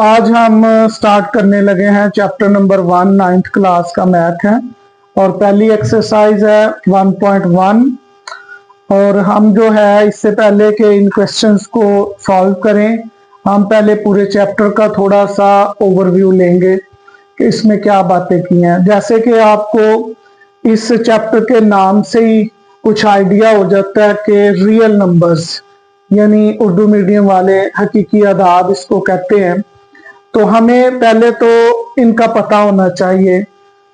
आज हम स्टार्ट करने लगे हैं चैप्टर नंबर 1 9th क्लास का मैथ है और पहली एक्सरसाइज है 1.1। और हम जो है इससे पहले के इन क्वेश्चंस को सॉल्व करें, हम पहले पूरे चैप्टर का थोड़ा सा ओवरव्यू लेंगे कि इसमें क्या बातें की हैं। जैसे कि आपको इस चैप्टर के नाम से ही कुछ आइडिया हो जाता है कि रियल नंबर्स यानी उर्दू मीडियम वाले हकीकी अदाद इसको कहते हैं, तो हमें पहले तो इनका पता होना चाहिए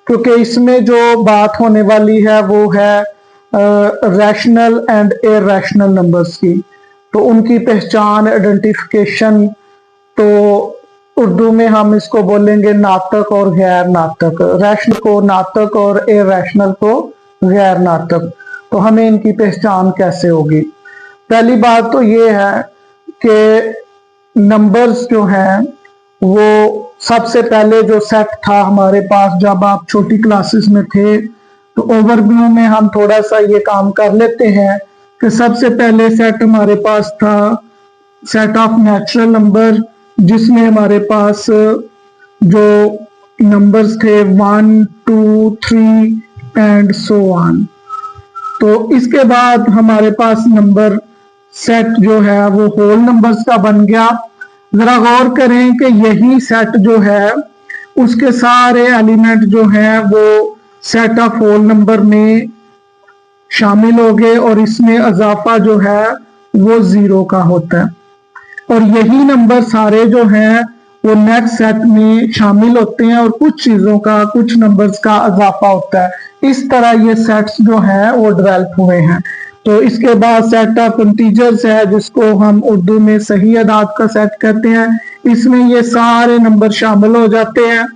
क्योंकि इसमें जो बात होने वाली है वो है रैशनल एंड इरैशनल नंबर्स की। तो उनकी पहचान, आइडेंटिफिकेशन, तो उर्दू में हम इसको बोलेंगे नातक और गैर नातक, रैशनल को नातक और इरैशनल को गैर नातक। तो हमें इनकी पहचान कैसे होगी? पहली बात तो ये है कि नंबर्स जो हैं वो सबसे पहले जो सेट था हमारे पास जब आप छोटी क्लासेस में थे, तो ओवरव्यू में हम थोड़ा सा ये काम कर लेते हैं कि सबसे पहले सेट हमारे पास था सेट ऑफ नेचुरल नंबर, जिसमें हमारे पास जो नंबर्स थे 1 2 3 एंड सो ऑन। तो इसके बाद हमारे पास नंबर सेट जो है वो होल नंबर्स का बन गया। जरा गौर करें कि यही सेट जो है उसके सारे एलिमेंट जो हैं वो सेट ऑफ होल नंबर में शामिल हो गए और इसमें इजाफा जो है वो 0 का होता है, और यही नंबर सारे जो हैं वो नेक्स्ट सेट में शामिल होते हैं और कुछ चीजों का, कुछ नंबर्स का इजाफा होता है। इस तरह ये सेट्स जो हैं वो डेवलप हुए हैं। तो इसके बाद सेट ऑफ इंटीजर्स है जिसको हम उर्दू में सही अदाद का सेट कहते हैं। इसमें ये सारे नंबर शामिल हो जाते हैं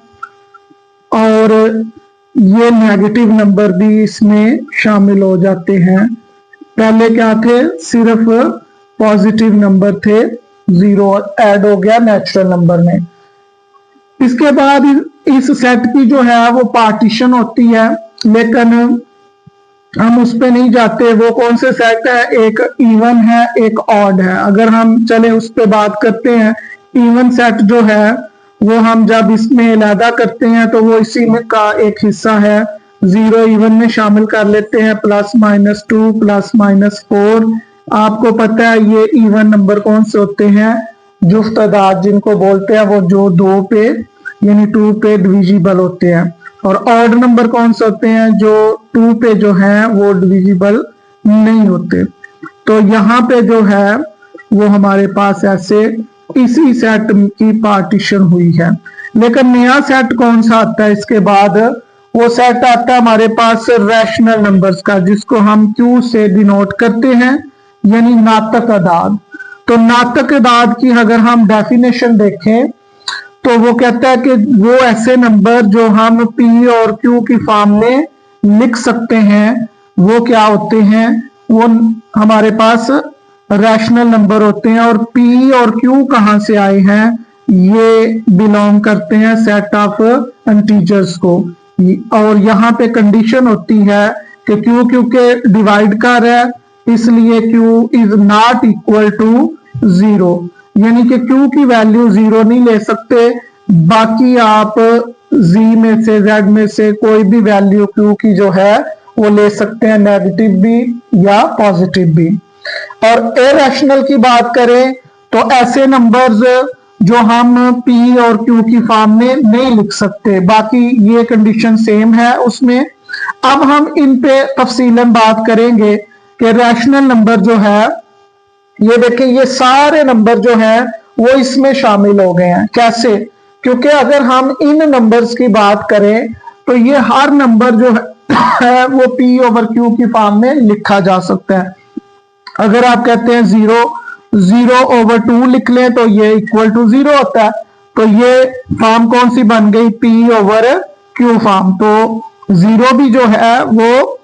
और ये नेगेटिव नंबर भी इसमें शामिल हो जाते हैं। पहले क्या थे? सिर्फ पॉजिटिव नंबर थे, 0 ऐड हो गया नेचुरल नंबर में। इसके बाद इस सेट की जो है वो पार्टीशन होती है, लेकिन हम उस पे नहीं जाते। वो कौन से सेट है? एक इवन है, एक ऑड है। अगर हम चले उस पे बात करते हैं, इवन सेट जो है वो हम जब इसमें अलहदा करते हैं तो वो इसी में का एक हिस्सा है। 0 इवन में शामिल कर लेते हैं, +-2 +-4। आपको पता है ये इवन नंबर कौन से होते हैं? जुफ्त अदाद जिनको बोलते हैं, वो जो 2 पे यानी 2 पे डिविजिबल होते हैं। और ऑड नंबर कौन से होते हैं? जो 2 पे जो है वो डिविजिबल नहीं होते। तो यहाँ पे जो है वो हमारे पास ऐसे इसी सेट की पार्टीशन हुई है। लेकिन नया सेट कौन सा आता है इसके बाद? वो सेट आता है हमारे पास रैशनल नंबर्स का, जिसको हम Q से डिनोट करते हैं, यानी नातक अदाद। तो नातक अदाद की अगर हम डेफिनेशन देखें तो वो कहता है कि वो ऐसे नंबर जो हम P और Q की फॉर्म में लिख सकते हैं वो क्या होते हैं? वो हमारे पास रैशनल नंबर होते हैं। और P और Q कहाँ से आए हैं? ये बिलोंग करते हैं सेट ऑफ इंटीजर्स को। और यहाँ पे कंडीशन होती है कि Q क्योंकि डिवाइड कर रहा है इसलिए Q is not equal to 0, यानी कि Q की वैल्यू 0 नहीं ले सकते। बाकी आप Z में से, Z में से कोई भी वैल्यू Q की जो है वो ले सकते हैं, नेगेटिव भी या पॉजिटिव भी। और इरैशनल की बात करें तो ऐसे नंबर्स जो हम P और Q की फॉर्म में नहीं लिख सकते। बाकी ये कंडीशन सेम है उसमें। अब हम इन पे तफसीलन बात करेंगे कि रैशनल नंबर जो है, ये देखिए ये सारे नंबर जो हैं वो इसमें शामिल हो गए हैं। कैसे? क्योंकि अगर हम इन नंबर्स की बात करें तो ये हर नंबर जो है वो P ओवर Q की फॉर्म में लिखा जा सकता है। अगर आप कहते हैं 0/2 लिख लें तो ये इक्वल टू 0 होता है। तो ये फॉर्म कौन सी बन गई? P over Q form. तो 0 भी जो है वो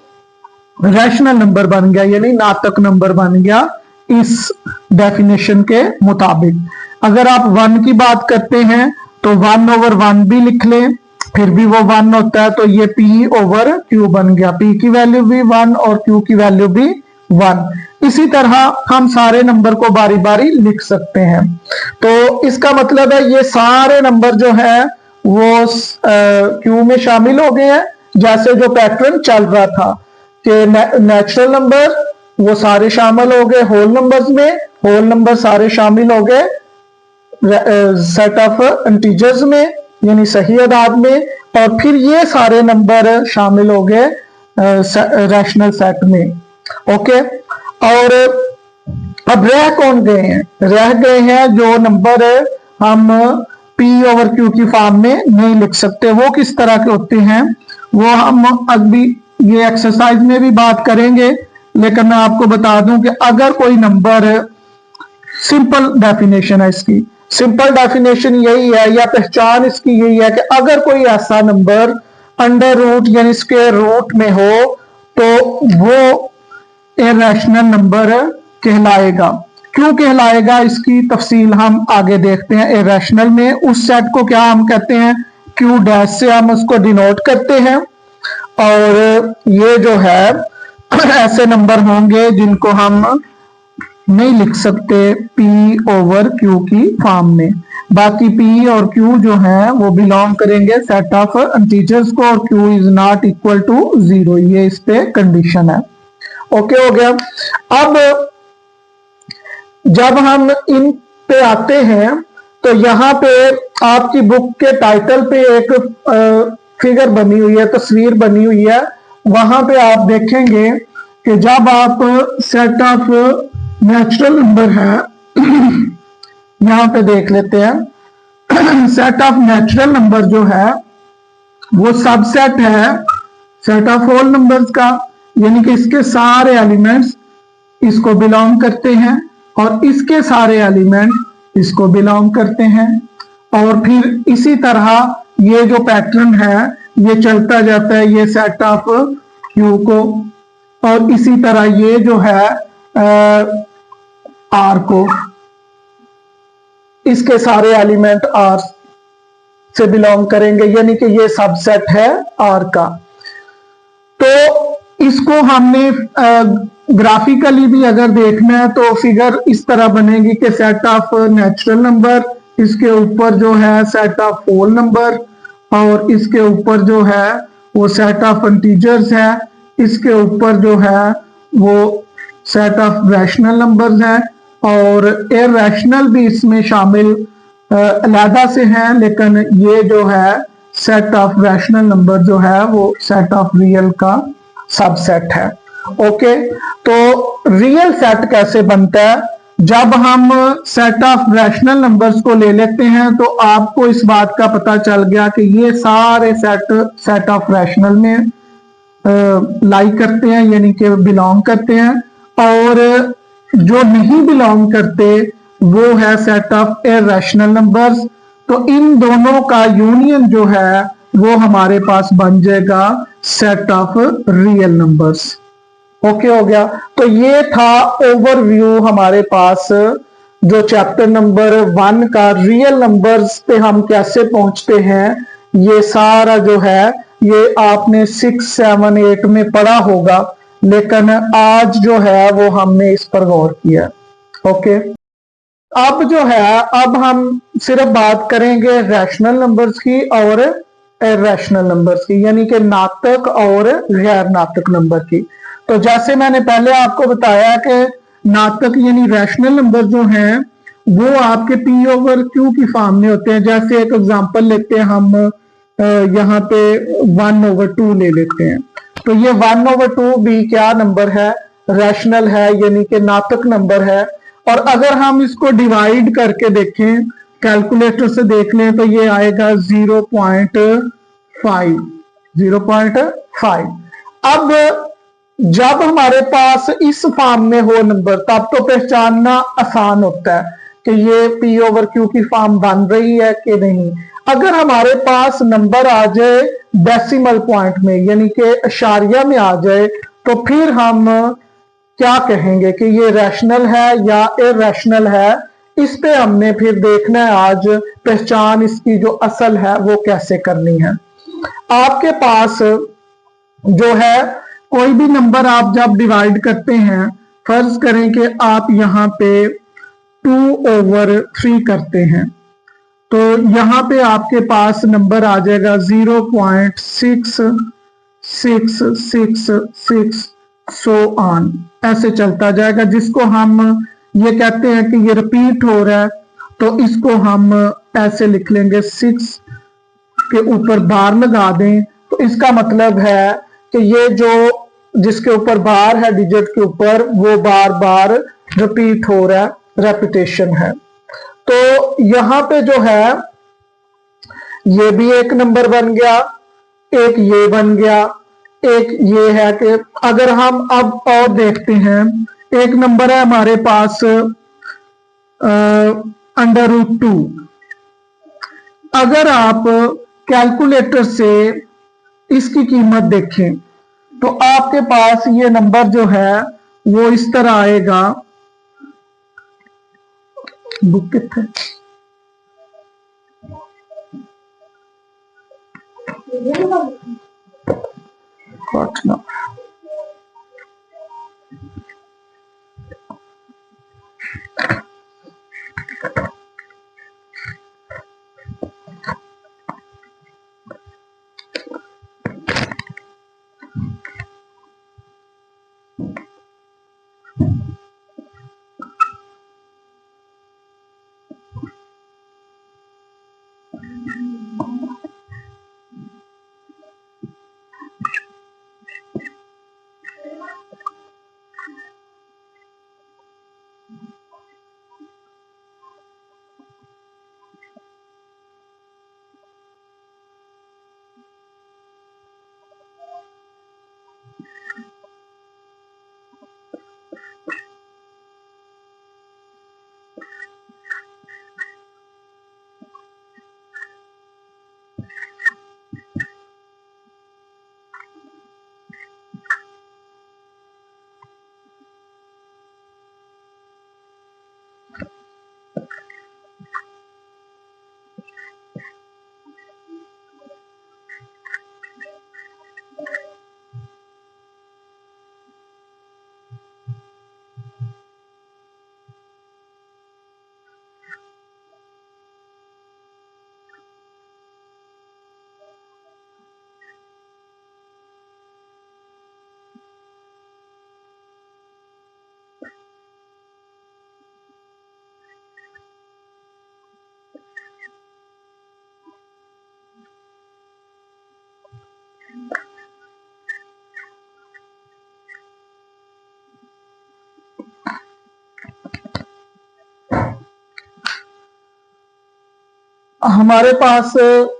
रैशनल नंबर बन गया, यानी नातक नंबर बन गया इस डेफिनेशन के मुताबिक। अगर आप 1 की बात करते हैं तो 1/1 भी लिख लें फिर भी वो 1 होता है, तो ये P ओवर Q बन गया। P की वैल्यू भी 1 और Q की वैल्यू भी 1। इसी तरह हम सारे नंबर को बारी बारी लिख सकते हैं। तो इसका मतलब है ये सारे नंबर जो है वो क्यू में शामिल हो गए हैं, जैसे जो पैटर्न चल रहा था कि नेचुरल नंबर वो सारे शामिल हो गए होल नंबर्स में, होल नंबर सारे शामिल हो गए सेट ऑफ इंटीजर्स में यानी सही अदाद में, और फिर ये सारे नंबर शामिल हो गए रैशनल सेट में। ओके, और अब रह कौन गए हैं? रह गए हैं जो नंबर हम P ओवर Q की फॉर्म में नहीं लिख सकते। वो किस तरह के होते हैं वो हम अभी ये एक्सरसाइज में भी बात करेंगे, लेकिन मैं आपको बता दूं कि अगर कोई नंबर, सिंपल डेफिनेशन है इसकी, सिंपल डेफिनेशन यही है या पहचान इसकी यही है कि अगर कोई ऐसा नंबर अंडर रूट यानी स्क्वायर रूट में हो तो वो इरैशनल नंबर कहलाएगा। क्यों कहलाएगा इसकी तफसील हम आगे देखते हैं। इरैशनल में उस सेट को क्या हम कहते हैं, क्यू डैश से हम उसको डिनोट करते हैं, और ये जो है ऐसे नंबर होंगे जिनको हम नहीं लिख सकते P ओवर Q की फॉर्म में। बाकी P और Q जो है वो बिलोंग करेंगे सेट ऑफ इंटीजर्स को, और Q is not equal to 0, ये इस पे कंडीशन है। ओके हो गया। अब जब हम इन पे आते हैं तो यहाँ पे आपकी बुक के टाइटल पे एक फिगर बनी हुई है, तस्वीर बनी हुई है। वहां पे आप देखेंगे कि जब आप सेट ऑफ नेचुरल नंबर है यहाँ पे देख लेते हैं सेट ऑफ नेचुरल नंबर जो है वो सबसेट है सेट ऑफ होल नंबर्स का, यानी कि इसके सारे एलिमेंट्स इसको बिलोंग करते हैं और इसके सारे एलिमेंट इसको बिलोंग करते हैं, और फिर इसी तरह ये जो पैटर्न है ये चलता जाता है, ये सेट ऑफ क्यू को, और इसी तरह ये जो है आर को, इसके सारे एलिमेंट आर से बिलोंग करेंगे, यानी कि ये सबसेट है आर का। तो इसको हमने ग्राफिकली भी अगर देखना है तो फिगर इस तरह बनेगी कि सेट ऑफ नेचुरल नंबर, इसके ऊपर जो है सेट ऑफ होल नंबर, और इसके ऊपर जो है वो सेट ऑफ इंटीजर्स है, इसके ऊपर जो है वो सेट ऑफ रैशनल नंबर्स हैं, और इरैशनल भी इसमें शामिल अलहदा से हैं, लेकिन ये जो है सेट ऑफ रैशनल नंबर जो है वो सेट ऑफ रियल का सबसेट है। ओके, तो रियल सेट कैसे बनता है? जब हम सेट ऑफ रैशनल नंबर्स को ले लेते हैं तो आपको इस बात का पता चल गया कि ये सारे सेट ऑफ रैशनल में लाई करते हैं, यानी कि बिलोंग करते हैं, और जो नहीं बिलोंग करते वो है सेट ऑफ इरैशनल नंबर्स। तो इन दोनों का यूनियन जो है वो हमारे पास बन जाएगा set of real numbers. Okay हो गया। तो ये था ओवरव्यू हमारे पास जो चैप्टर नंबर 1 का रियल नंबर्स पे हम कैसे पहुंचते हैं, ये सारा जो है ये आपने 6, 7, 8 में पढ़ा होगा, लेकिन आज जो है वो हमने इस पर गौर किया। ओके, अब जो है अब हम सिर्फ बात करेंगे रैशनल नंबर्स की और इरैशनल नंबर्स की, यानी कि नातक और गैर नातक नंबर की। तो जैसे मैंने पहले आपको बताया कि नातक यानी रैशनल नंबर जो हैं वो आपके P ओवर Q की फॉर्म में होते हैं। जैसे एक एग्जांपल लेते हैं हम, यहाँ पे 1 ओवर 2 ले लेते हैं, तो ये 1 ओवर 2 भी क्या नंबर है? रैशनल है, यानी कि नातक नंबर है। और अगर हम इसको डिवाइड करके देखें, कैलकुलेटर से देख लें, तो ये आएगा 0.5। अब जब हमारे पास इस फॉर्म में हो नंबर तब तो पहचानना आसान होता है कि ये P ओवर Q की फॉर्म बन रही है कि नहीं। अगर हमारे पास नंबर आ जाए डेसिमल पॉइंट में, यानी कि इशारिया में आ जाए, तो फिर हम क्या कहेंगे कि ये रैशनल है या इरैशनल है। इस पे हमने फिर देखना है आज, पहचान इसकी जो असल है वो कैसे करनी है। आपके पास जो है कोई भी नंबर आप जब डिवाइड करते हैं फर्ज करें कि आप यहाँ पे 2/3 करते हैं, तो यहाँ पे आपके पास नंबर आ जाएगा 0.6666 सो ऑन, ऐसे चलता जाएगा, जिसको हम ये कहते हैं कि ये रिपीट हो रहा है, तो इसको हम ऐसे लिख लेंगे 6 के ऊपर बार लगा दें, तो इसका मतलब है कि ये जो जिसके ऊपर बार है डिजिट के ऊपर, वो बार बार रिपीट हो रहा है, रेपिटेशन है। तो यहां पे जो है ये भी एक नंबर बन गया, एक ये बन गया, एक ये है कि अगर हम अब और देखते हैं, एक नंबर है हमारे पास √2। अगर आप कैलकुलेटर से इसकी कीमत देखें तो आपके पास ये नंबर जो है वो इस तरह आएगा। बुक कितने ना हमारे पास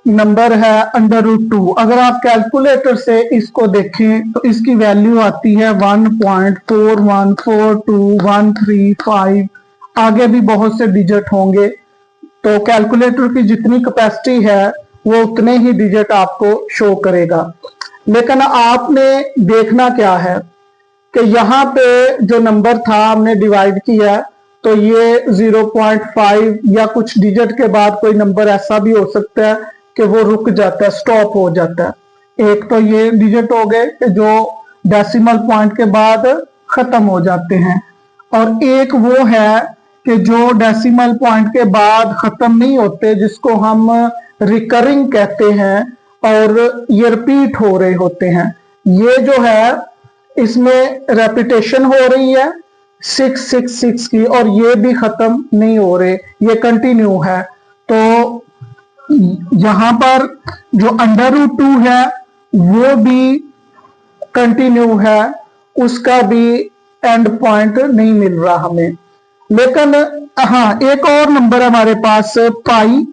नंबर है √2। अगर आप कैलकुलेटर से इसको देखें तो इसकी वैल्यू आती है 1.414213 आगे भी बहुत से डिजिट होंगे, तो कैलकुलेटर की जितनी कैपेसिटी है वो उतने ही डिजिट आपको शो करेगा। लेकिन आपने देखना क्या है कि यहाँ पे जो नंबर था हमने डिवाइड किया, तो ये 0.5 या कुछ डिजिट के बाद कोई नंबर ऐसा भी हो सकता है कि वो रुक जाता है, स्टॉप हो जाता है। एक तो ये डिजिट हो गए कि जो डेसिमल पॉइंट के बाद खत्म हो जाते हैं, और एक वो है कि जो डेसिमल पॉइंट के बाद खत्म नहीं होते, जिसको हम रिकरिंग कहते हैं, और ये रिपीट हो रहे होते हैं। ये जो है इसमें रेपिटेशन हो रही है 666 की, और ये भी खत्म नहीं हो रहे, ये कंटिन्यू है। तो यहां पर जो √2 है वो भी कंटिन्यू है, उसका भी एंड पॉइंट नहीं मिल रहा हमें। लेकिन हाँ, एक और नंबर है हमारे पास पाई,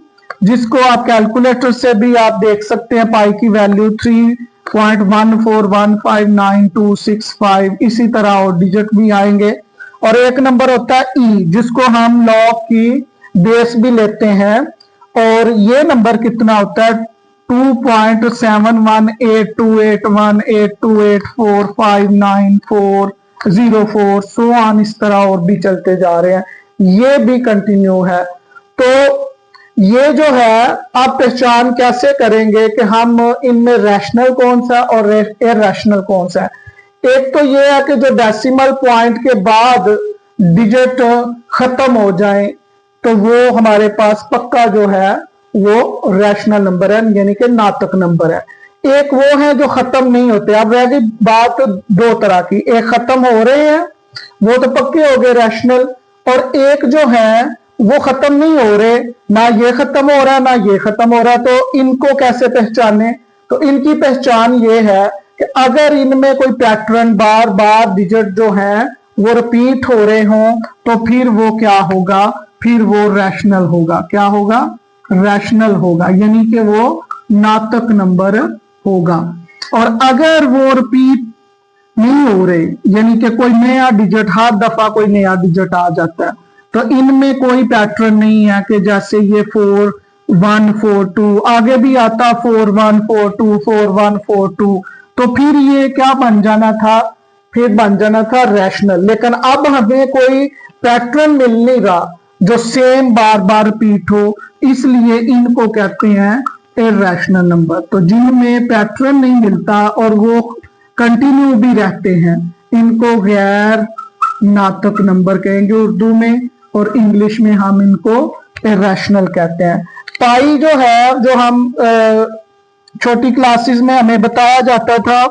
जिसको आप कैलकुलेटर से भी आप देख सकते हैं। पाई की वैल्यू 3.14159.265, इसी तरह और डिजिट भी आएंगे। और एक नंबर होता है ई, जिसको हम लॉग की बेस भी लेते हैं, और ये नंबर कितना होता है 2.71828128245940 सो ऑन, इस तरह और भी चलते जा रहे हैं, ये भी कंटिन्यू है। तो ये जो है आप पहचान कैसे करेंगे कि हम इनमें रैशनल कौन सा और इरैशनल कौन सा है। एक तो ये है कि जो डेसिमल पॉइंट के बाद डिजिट खत्म हो जाए तो वो हमारे पास पक्का जो है वो रैशनल नंबर है, यानी कि नातक नंबर है। एक वो है जो खत्म नहीं होते। अब रह गई बात दो तरह की, एक खत्म हो रहे हैं वो तो पक्के हो गए रैशनल, और एक जो है वो खत्म नहीं हो रहे, ना ये खत्म हो रहा है ना ये खत्म हो रहा है। तो इनको कैसे पहचाने? तो इनकी पहचान ये है कि अगर इनमें कोई पैटर्न बार बार डिजिट जो है वो रिपीट हो रहे हों तो फिर वो क्या होगा, फिर वो रैशनल होगा। क्या होगा? रैशनल होगा, यानी कि वो नातक नंबर होगा। और अगर वो रिपीट नहीं हो रहे, यानी कि कोई नया डिजिट, हर दफा कोई नया डिजिट आ जाता है, तो इनमें कोई पैटर्न नहीं है कि जैसे ये 4 1 4 2 आगे भी आता 4 1 4 2 4 1 4 2, तो फिर ये क्या बन जाना था? फिर बन जाना था रैशनल। लेकिन अब हमें कोई पैटर्न मिल नहीं रहा जो सेम बार बार रिपीट हो, इसलिए इनको कहते हैं इरैशनल नंबर। तो जिनमें पैटर्न नहीं मिलता और वो कंटिन्यू भी रहते हैं, इनको गैर नातक नंबर कहेंगे उर्दू में, और इंग्लिश में हम इनको इरैशनल कहते हैं। पाई जो है, जो हम छोटी क्लासेस में हमें बताया जाता था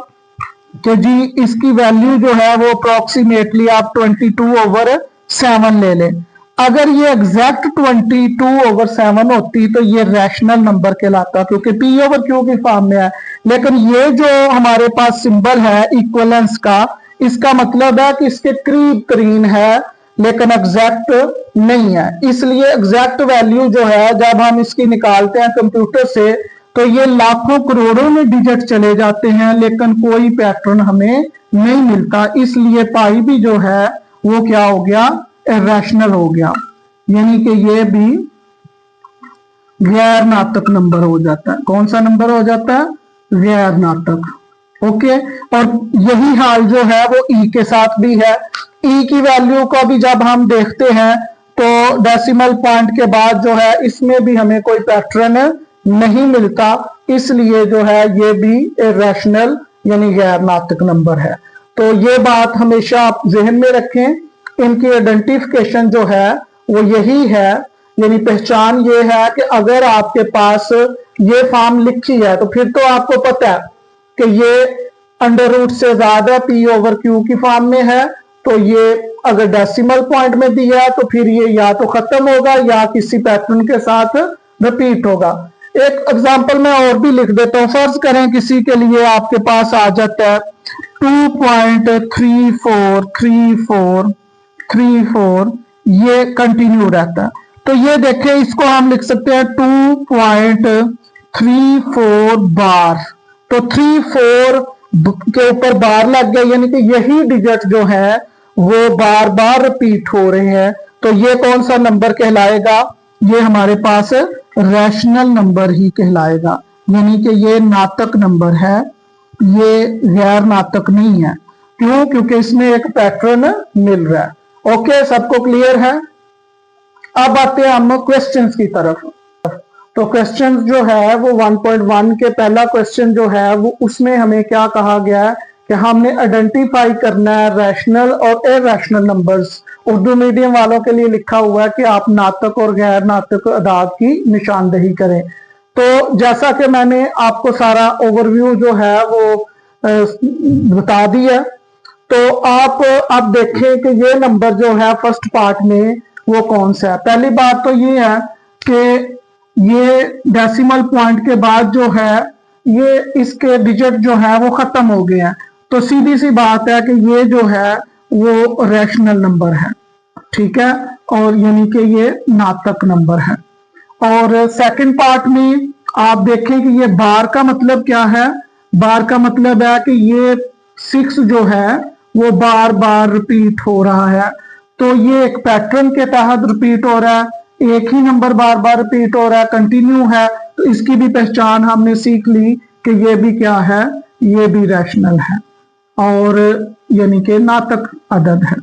कि जी इसकी वैल्यू जो है वो अप्रोक्सीमेटली आप 22/7 ले लें। अगर ये एग्जैक्ट 22/7 होती तो ये रैशनल नंबर कहलाता, क्योंकि P/Q की फॉर्म में है। लेकिन ये जो हमारे पास सिंबल है इक्वलेंस का, इसका मतलब है कि इसके करीब करीब है लेकिन एग्जैक्ट नहीं है। इसलिए एग्जैक्ट वैल्यू जो है जब हम इसकी निकालते हैं कंप्यूटर से तो ये लाखों करोड़ों में डिजिट चले जाते हैं, लेकिन कोई पैटर्न हमें नहीं मिलता। इसलिए पाई भी जो है वो क्या हो गया? इरैशनल हो गया, यानी कि ये भी गैर नातक नंबर हो जाता है। कौन सा नंबर हो जाता है? गैर नातक। ओके, और यही हाल जो है वो ई के साथ भी है। ई की वैल्यू को भी जब हम देखते हैं तो डेसिमल पॉइंट के बाद जो है इसमें भी हमें कोई पैटर्न नहीं मिलता, इसलिए जो है ये भी इरैशनल यानी गैर नातक नंबर है। तो ये बात हमेशा आप जहन में रखें। इनकी आइडेंटिफिकेशन जो है वो यही है, यानी पहचान ये है कि अगर आपके पास ये फॉर्म लिखी है तो फिर तो आपको पता है कि ये अंडर रूट से ज्यादा P/Q की फॉर्म में है। तो ये अगर डेसिमल पॉइंट में भी है तो फिर ये या तो खत्म होगा या किसी पैटर्न के साथ रिपीट होगा। एक एग्जांपल मैं और भी लिख देता हूं। फर्ज करें किसी के लिए आपके पास आ जाता है 2.343434, ये कंटिन्यू रहता है। तो ये देखें, इसको हम लिख सकते हैं 2.34 बार। तो 34 के ऊपर बार लग गया, यानी कि यही डिजिट जो है वो बार बार रिपीट हो रहे हैं। तो ये कौन सा नंबर कहलाएगा? ये हमारे पास रैशनल नंबर ही कहलाएगा, यानी कि ये नातक नंबर है, ये गैर नातक नहीं है। क्यों? क्योंकि इसमें एक पैटर्न मिल रहा है। ओके, सबको क्लियर है? अब आते हैं हम क्वेश्चंस की तरफ। तो क्वेश्चंस जो है वो 1.1 के पहला क्वेश्चन जो है वो उसमें हमें क्या कहा गया है कि हमने आइडेंटिफाई करना है रैशनल और इरैशनल नंबर्स। उर्दू मीडियम वालों के लिए लिखा हुआ है कि आप नातक और गैर नातक अदाद की निशानदेही करें। तो जैसा कि मैंने आपको सारा ओवरव्यू जो है वो बता दिया, तो आप अब देखें कि ये नंबर जो है फर्स्ट पार्ट में वो कौन सा है। पहली बात तो ये है कि ये डेसिमल पॉइंट के बाद जो है ये इसके डिजिट जो है वो खत्म हो गए हैं। तो सीधी सी बात है कि ये जो है वो रैशनल नंबर है, ठीक है, और यानी कि ये नातक नंबर है। और सेकंड पार्ट में आप देखें कि ये बार का मतलब क्या है। बार का मतलब है कि ये 6 जो है वो बार बार रिपीट हो रहा है। तो ये एक पैटर्न के तहत रिपीट हो रहा है, एक ही नंबर बार बार रिपीट हो रहा है, कंटिन्यू है। तो इसकी भी पहचान हमने सीख ली कि ये भी क्या है, ये भी रैशनल है और यानी कि नातक अदद है।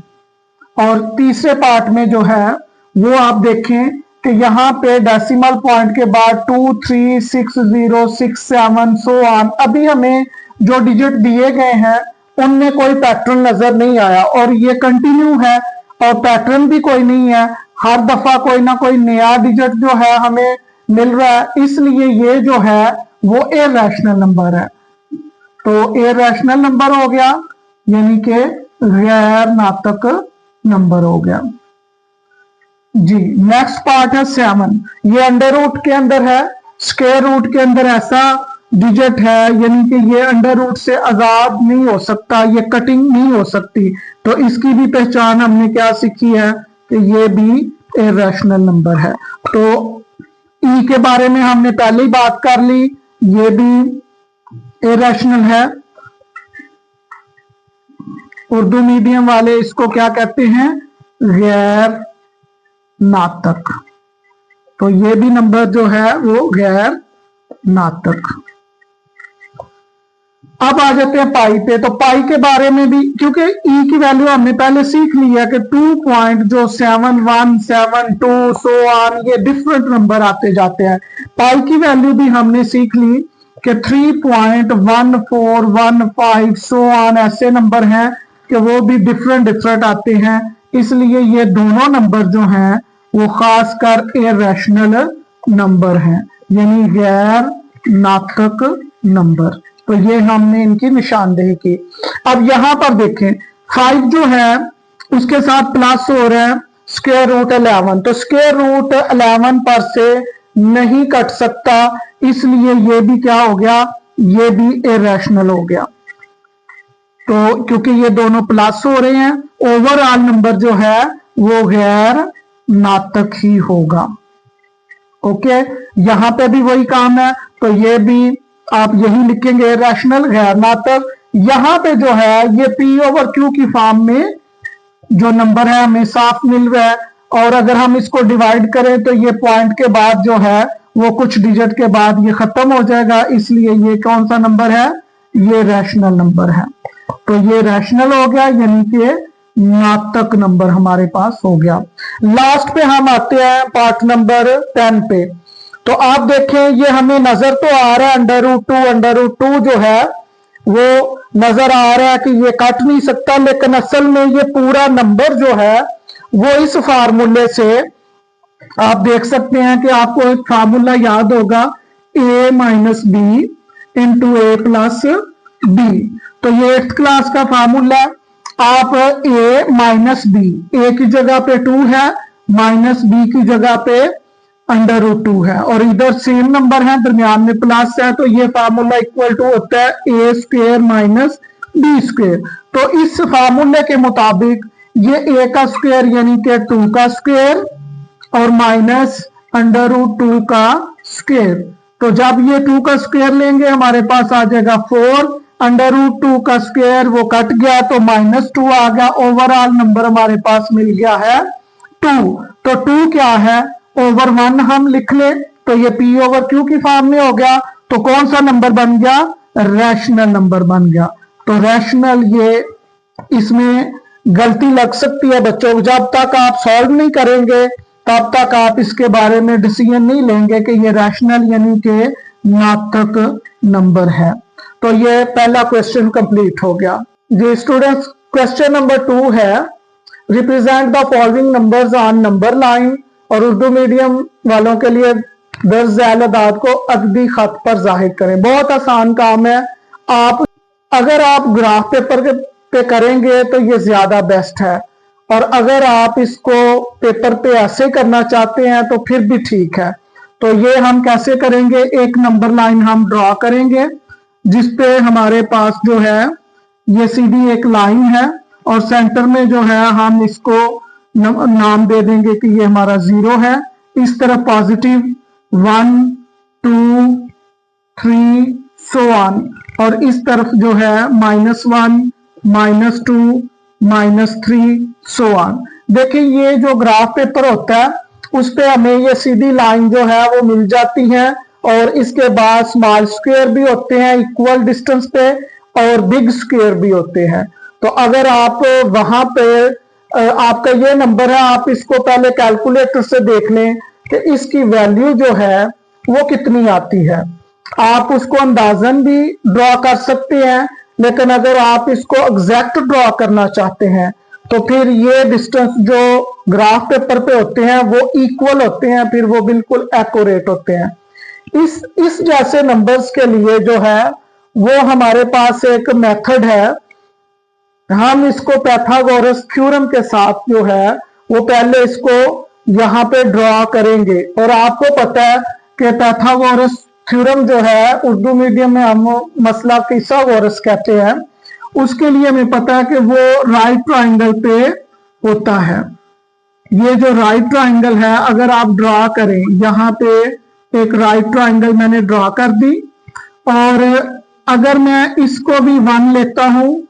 और तीसरे पार्ट में जो है वो आप देखें कि यहाँ पे डेसिमल पॉइंट के बाद 2 3 6 0 6 7 सो ऑन, अभी हमें जो डिजिट दिए गए हैं उनमें कोई पैटर्न नजर नहीं आया, और ये कंटिन्यू है और पैटर्न भी कोई नहीं है, हर दफा कोई ना कोई नया डिजिट जो है हमें मिल रहा है, इसलिए ये जो है वो इरैशनल नंबर है। तो इरैशनल नंबर हो गया, यानी कि गैर नातक नंबर हो गया जी। नेक्स्ट पार्ट है 7। ये अंडर रूट के अंदर है, स्क्वायर रूट के अंदर ऐसा डिजिट है, यानी कि ये अंडर रूट से आजाद नहीं हो सकता, ये कटिंग नहीं हो सकती। तो इसकी भी पहचान हमने क्या सीखी है कि ये भी इरैशनल नंबर है। तो ई के बारे में हमने पहले ही बात कर ली, ये भी इरैशनल है। उर्दू मीडियम वाले इसको क्या कहते हैं, गैर नातक। तो ये भी नंबर जो है वो गैर नातक। अब आ जाते हैं पाई पे। तो पाई के बारे में भी, क्योंकि ई की वैल्यू हमने पहले सीख ली है कि 2.7172 सो ऑन, ये डिफरेंट नंबर आते जाते हैं। पाई की वैल्यू भी हमने सीख ली कि 3.1415 सो ऑन, ऐसे नंबर हैं कि वो भी डिफरेंट आते हैं। इसलिए ये दोनों नंबर जो हैं वो खासकर इरैशनल नंबर हैं, यानी गैर नातक नंबर। तो ये हमने इनकी निशानदेही की। अब यहां पर देखें 5 जो है उसके साथ प्लस हो रहा है स्क्वायर रूट 11, तो स्क्वायर रूट 11 पर से नहीं कट सकता, इसलिए ये भी क्या हो गया, ये भी इरैशनल हो गया। तो क्योंकि ये दोनों प्लस हो रहे हैं, ओवरऑल नंबर जो है वो गैर नातक ही होगा। ओके, यहां पे भी वही काम है, तो ये भी आप यही लिखेंगे रैशनल गैर नातक। यहां पे जो है ये पी ओवर क्यू की फॉर्म में जो नंबर है हमें साफ मिल रहा है, और अगर हम इसको डिवाइड करें तो ये पॉइंट के बाद जो है वो कुछ डिजिट के बाद ये खत्म हो जाएगा, इसलिए ये कौन सा नंबर है, ये रैशनल नंबर है। तो ये रैशनल हो गया, यानी कि नातक नंबर हमारे पास हो गया। लास्ट पे हम आते हैं पार्ट नंबर 10 पे। तो आप देखें ये हमें नजर तो आ रहा है अंडर रूट 2 जो है वो नजर आ रहा है कि ये कट नहीं सकता, लेकिन असल में ये पूरा नंबर जो है वो इस फार्मूले से आप देख सकते हैं कि आपको एक फार्मूला याद होगा, a minus b into a plus b. तो ये 8th क्लास का फार्मूला, आप a माइनस बी, ए की जगह पे 2 है, माइनस बी की जगह पे अंडर रूट 2 है, और इधर सेम नंबर है, दरमियान में प्लस है, तो ये फार्मूला इक्वल टू होता है ए स्क्वायर माइनस बी स्क्वायर। तो इस फार्मूले के मुताबिक ये ए का स्क्वायर यानी कि 2 का स्क्वायर और माइनस अंडर रूट 2 का स्क्वायर। तो जब ये 2 का स्क्वायर लेंगे हमारे पास आ जाएगा 4, अंडर रूट 2 का स्क्वायर वो कट गया तो -2 आ गया, ओवरऑल नंबर हमारे पास मिल गया है 2। तो 2 क्या है, ओवर 1 हम लिख ले, तो ये पी ओवर क्यू की फॉर्म में हो गया। तो कौन सा नंबर बन गया, रैशनल नंबर बन गया। तो रैशनल, ये इसमें गलती लग सकती है बच्चों, जब तक आप सॉल्व नहीं करेंगे तब तक आप इसके बारे में डिसीजन नहीं लेंगे कि ये रैशनल यानी कि नातक नंबर है। तो ये पहला क्वेश्चन कंप्लीट हो गया जी स्टूडेंट्स। क्वेश्चन नंबर 2 है, represent the following numbers on number line. और उर्दू मीडियम वालों के लिए दर्ज झैल अदाद को अददी खत पर जाहिर करें। बहुत आसान काम है, आप अगर आप ग्राफ पेपर पे करेंगे तो ये ज्यादा बेस्ट है, और अगर आप इसको पेपर पे ऐसे करना चाहते हैं तो फिर भी ठीक है। तो ये हम कैसे करेंगे, एक नंबर लाइन हम ड्रॉ करेंगे जिसपे हमारे पास जो है ये सीधी एक लाइन है, और सेंटर में जो है हम इसको नाम दे देंगे कि ये हमारा 0 है। इस तरफ पॉजिटिव 1 2 3 सो ऑन, और इस तरफ जो है -1 -2 -3 सो ऑन। देखिए ये जो ग्राफ पेपर होता है उस पे हमें ये सीधी लाइन जो है वो मिल जाती है, और इसके बाद स्मॉल स्क्वायर भी होते हैं इक्वल डिस्टेंस पे, और बिग स्क्वायर भी होते हैं। तो अगर आप वहां पे आपका ये नंबर है, आप इसको पहले कैलकुलेटर से देख लें कि इसकी वैल्यू जो है वो कितनी आती है। आप उसको अंदाजन भी ड्रॉ कर सकते हैं, लेकिन अगर आप इसको एग्जैक्ट ड्रॉ करना चाहते हैं तो फिर ये डिस्टेंस जो ग्राफ पेपर पे होते हैं वो इक्वल होते हैं, फिर वो बिल्कुल एक्यूरेट होते हैं। इस जैसे नंबर्स के लिए जो है वो हमारे पास एक मेथड है, हम इसको पैथागोरस थ्योरम के साथ जो है वो पहले इसको यहाँ पे ड्रॉ करेंगे। और आपको पता है कि पैथागोरस थ्योरम जो है उर्दू मीडियम में हम मसला फिसागोरस कहते हैं, उसके लिए हमें पता है कि वो राइट ट्राइंगल पे होता है। ये जो राइट ट्राइंगल है अगर आप ड्रॉ करें, यहाँ पे एक राइट ट्राइंगल मैंने ड्रॉ कर दी, और अगर मैं इसको भी 1 लेता हूं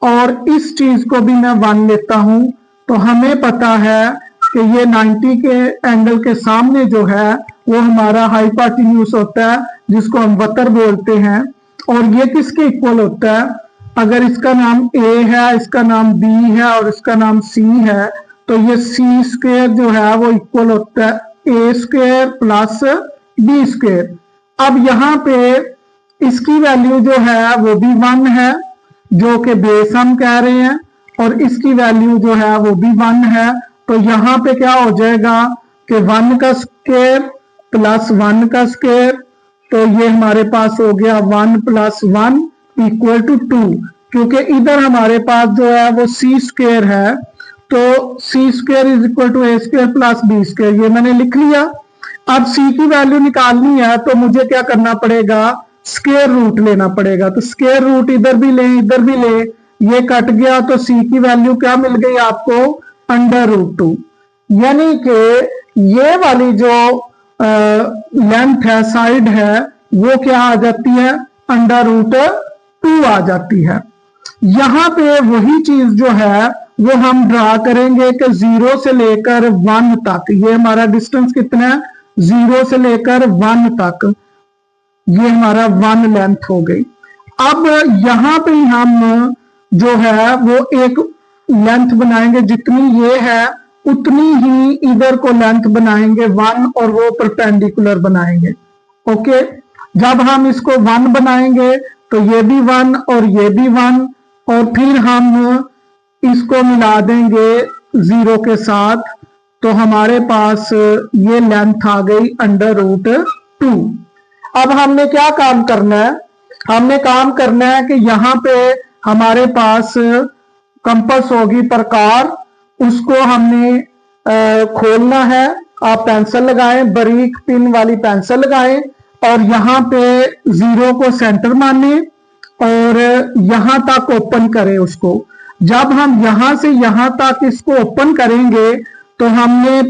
और इस चीज को भी मैं 1 लेता हूं तो हमें पता है कि ये 90 के एंगल के सामने जो है वो हमारा हाइपोटेन्यूज होता है, जिसको हम वतर बोलते हैं। और ये किसके इक्वल होता है? अगर इसका नाम ए है, इसका नाम बी है और इसका नाम सी है, तो ये सी स्क्वायर जो है वो इक्वल होता है ए स्क्वायर प्लस बी स्क्वायर। अब यहाँ पे इसकी वैल्यू जो है वो भी 1 है, जो कि बेस हम कह रहे हैं, और इसकी वैल्यू जो है वो भी 1 है। तो यहाँ पे क्या हो जाएगा कि 1 का स्क्वायर प्लस 1 का स्क्वायर, तो ये हमारे पास हो गया 1 + 1 इक्वल टू 2। क्योंकि इधर हमारे पास जो है वो सी स्क्वायर है, तो C square is equal to A square plus B square, ये मैंने लिख लिया। अब सी की वैल्यू निकालनी है तो मुझे क्या करना पड़ेगा? स्क्वायर रूट लेना पड़ेगा। तो स्क्वायर रूट इधर भी ले इधर भी ले, ये कट गया, तो सी की वैल्यू क्या मिल गई आपको? √2। यानी कि ये वाली जो लेंथ है, साइड है, वो क्या आ जाती है? √2 आ जाती है। यहां पे वही चीज जो है वो हम ड्रा करेंगे कि 0 से लेकर 1 तक, ये हमारा डिस्टेंस कितना है? 0 से लेकर 1 तक, ये हमारा 1 लेंथ हो गई। अब यहां पे हम जो है वो एक लेंथ बनाएंगे, जितनी ये है उतनी ही इधर को लेंथ बनाएंगे 1, और वो परपेंडिकुलर बनाएंगे। ओके, जब हम इसको 1 बनाएंगे तो ये भी 1 और ये भी 1, और फिर हम इसको मिला देंगे 0 के साथ, तो हमारे पास ये लेंथ आ गई √2। अब हमने क्या काम करना है? हमने काम करना है कि यहाँ पे हमारे पास कंपास होगी प्रकार, उसको हमने खोलना है। आप पेंसिल लगाएं, बारीक पिन वाली पेंसिल लगाएं, और यहाँ पे 0 को सेंटर माने और यहाँ तक ओपन करें उसको। जब हम यहाँ से यहाँ तक इसको ओपन करेंगे तो हमने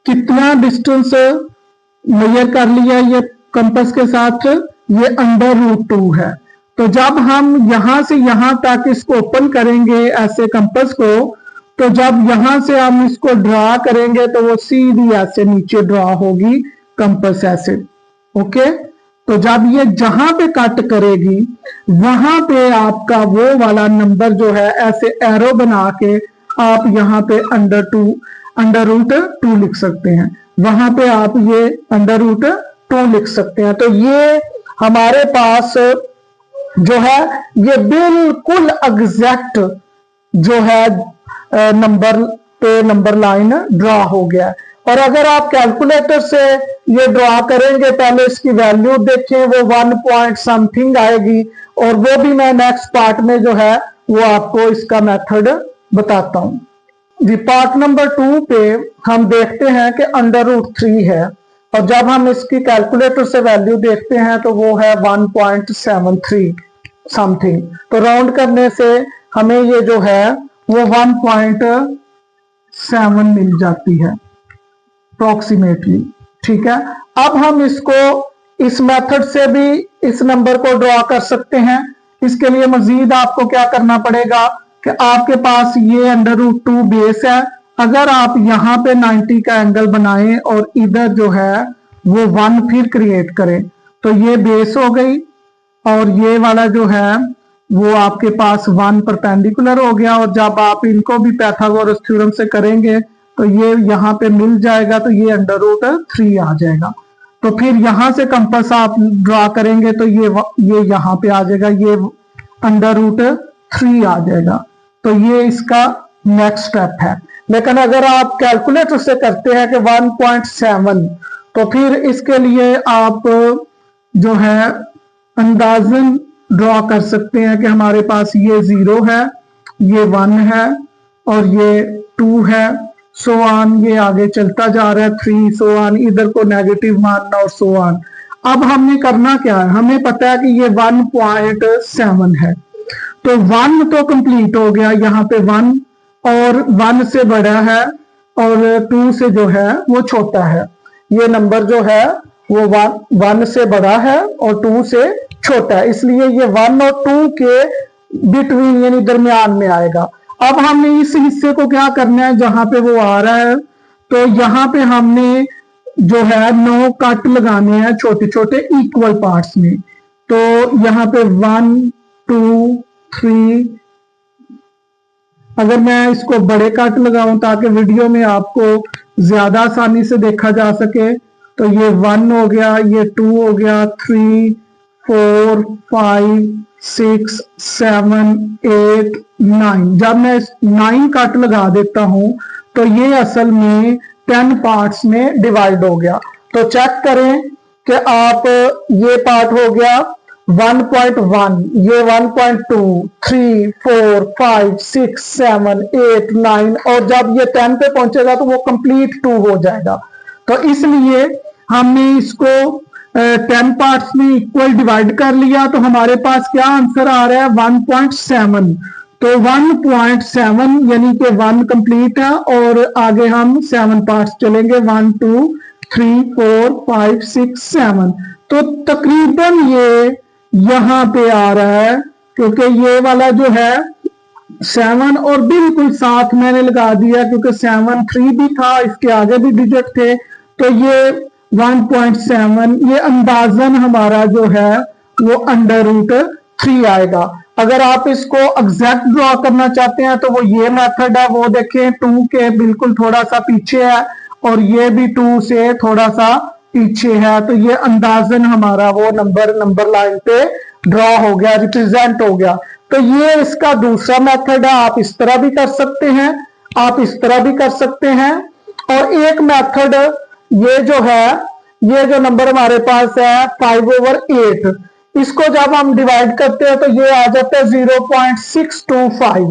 कितना डिस्टेंस मेजर कर लिया ये कंपास के साथ? ये √2 है। तो जब हम यहाँ से यहाँ तक इसको ओपन करेंगे ऐसे कंपास को, तो जब यहाँ से हम इसको ड्रा करेंगे तो वो सीधी ऐसे नीचे ड्रा होगी कंपास ऐसे। ओके, तो जब ये जहां पे कट करेगी वहां पे आपका वो वाला नंबर जो है ऐसे एरो बना के आप यहाँ पे √2 लिख सकते हैं, वहां पे आप ये √2 लिख सकते हैं। तो ये हमारे पास जो है ये बिल्कुल एग्जैक्ट जो है नंबर पे नंबर लाइन ड्रा हो गया। और अगर आप कैलकुलेटर से ये ड्रा करेंगे, पहले इसकी वैल्यू देखें, वो 1 पॉइंट समथिंग आएगी, और वो भी मैं नेक्स्ट पार्ट में जो है वो आपको इसका मेथड बताता हूं। जी, पार्ट नंबर 2 पे हम देखते हैं कि √3 है, और जब हम इसकी कैलकुलेटर से वैल्यू देखते हैं तो वो है 1.73 समथिंग। तो राउंड करने से हमें ये जो है वो 1.7 मिल जाती है अप्रोक्सीमेटली। ठीक है, अब हम इसको इस मेथड से भी इस नंबर को ड्रॉ कर सकते हैं। इसके लिए मजीद आपको क्या करना पड़ेगा कि आपके पास ये √2 बेस है। अगर आप यहाँ पे 90 का एंगल बनाएं और इधर जो है वो 1 फिर क्रिएट करें, तो ये बेस हो गई, और ये वाला जो है वो आपके पास 1 परपेंडिकुलर हो गया। और जब आप इनको भी पैथागोरस थ्योरम से करेंगे तो ये यहाँ पे मिल जाएगा, तो ये √3 आ जाएगा। तो फिर यहाँ से कंपास आप ड्रॉ करेंगे तो ये यहाँ पे आ जाएगा, ये √3 आ जाएगा। तो ये इसका नेक्स्ट स्टेप है। लेकिन अगर आप कैलकुलेटर से करते हैं कि 1.7, तो फिर इसके लिए आप जो है अंदाजन ड्रॉ कर सकते हैं कि हमारे पास ये 0 है, ये 1 है और ये 2 है, सो ऑन, ये आगे चलता जा रहा है 3, सो ऑन, इधर को नेगेटिव मानना और सो ऑन। अब हमने करना क्या है, हमें पता है कि ये 1.7 है, तो 1 तो कंप्लीट हो गया, यहाँ पे 1 और 1 से बड़ा है और 2 से जो है वो छोटा है। ये नंबर जो है वो 1 से बड़ा है और 2 से छोटा है, इसलिए ये 1 और 2 के बिटवीन यानी दरमियान में आएगा। अब हमने इस हिस्से को क्या करना है, जहां पे वो आ रहा है, तो यहाँ पे हमने जो है 9 कट लगाने हैं छोटे छोटे इक्वल पार्ट्स में। तो यहाँ पे 1 2 3, अगर मैं इसको बड़े कट लगाऊं ताकि वीडियो में आपको ज्यादा आसानी से देखा जा सके, तो ये 1 हो गया, ये 2 हो गया, 3 4 5 6 7 8 9। जब मैं 9 कट लगा देता हूं तो ये असल में 10 पार्ट्स में डिवाइड हो गया। तो चेक करें कि आप ये पार्ट हो गया 1.1, ये 1.2 3 4 5 6 7 8 9 और जब ये 10 पे पहुंचेगा तो वो कंप्लीट 2 हो जाएगा। तो इसलिए हमने इसको 10 पार्ट्स में इक्वल डिवाइड कर लिया, तो हमारे पास क्या आंसर आ रहा है 1.7। तो 1.7 यानी कि 1 कंप्लीट है और आगे हम 7 पार्ट्स चलेंगे, 1 2 3 4 5 6 7। तो तकरीबन ये यहां पे आ रहा है, क्योंकि ये वाला जो है 7 और बिल्कुल साथ मैंने लगा दिया क्योंकि 7 3 भी था, इसके आगे भी डिजिट थे, तो ये 1.7 ये अंदाजन हमारा जो है वो √3 आएगा। अगर आप इसको एग्जैक्ट ड्रॉ करना चाहते हैं तो वो ये मेथड है, वो देखें 2 के बिल्कुल थोड़ा सा पीछे है और ये भी 2 से थोड़ा सा पीछे है, तो ये अंदाजन हमारा वो नंबर लाइन पे ड्रॉ हो गया, रिप्रेजेंट हो गया। तो ये इसका दूसरा मेथड है, आप इस तरह भी कर सकते हैं, आप इस तरह भी कर सकते हैं। और एक मेथड ये जो है, ये जो नंबर हमारे पास है 5/8, इसको जब हम डिवाइड करते हैं तो ये आ जाता है 0.625,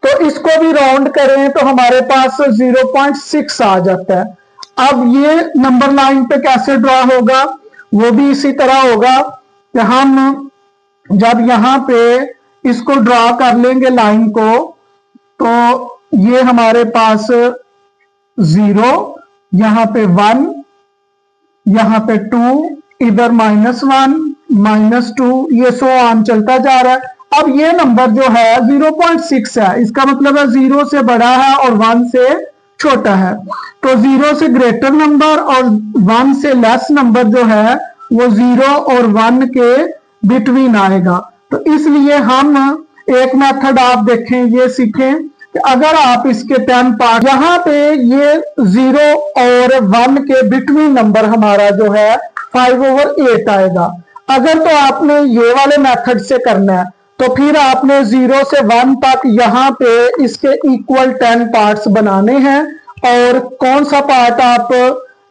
तो इसको भी राउंड करें तो हमारे पास 0.6 आ जाता है। अब ये नंबर लाइन पे कैसे ड्रॉ होगा, वो भी इसी तरह होगा कि हम जब यहाँ पे इसको ड्रॉ कर लेंगे लाइन को, तो ये हमारे पास 0, यहाँ पे 1, यहाँ पे 2, इधर -1 -2, ये सो ऑन चलता जा रहा है। अब ये नंबर जो है 0.6 है, इसका मतलब है 0 से बड़ा है और 1 से छोटा है। तो 0 से ग्रेटर नंबर और 1 से लेस नंबर जो है वो 0 और 1 के बिटवीन आएगा। तो इसलिए हम एक मेथड आप देखें, ये सीखें कि अगर आप इसके 10 पार्ट, यहाँ पे ये 0 और 1 के बिटवीन नंबर हमारा जो है 5/8 आएगा। अगर तो आपने ये वाले मेथड से करना है तो फिर आपने 0 से 1 तक यहाँ पे इसके इक्वल 10 पार्ट्स बनाने हैं और कौन सा पार्ट आप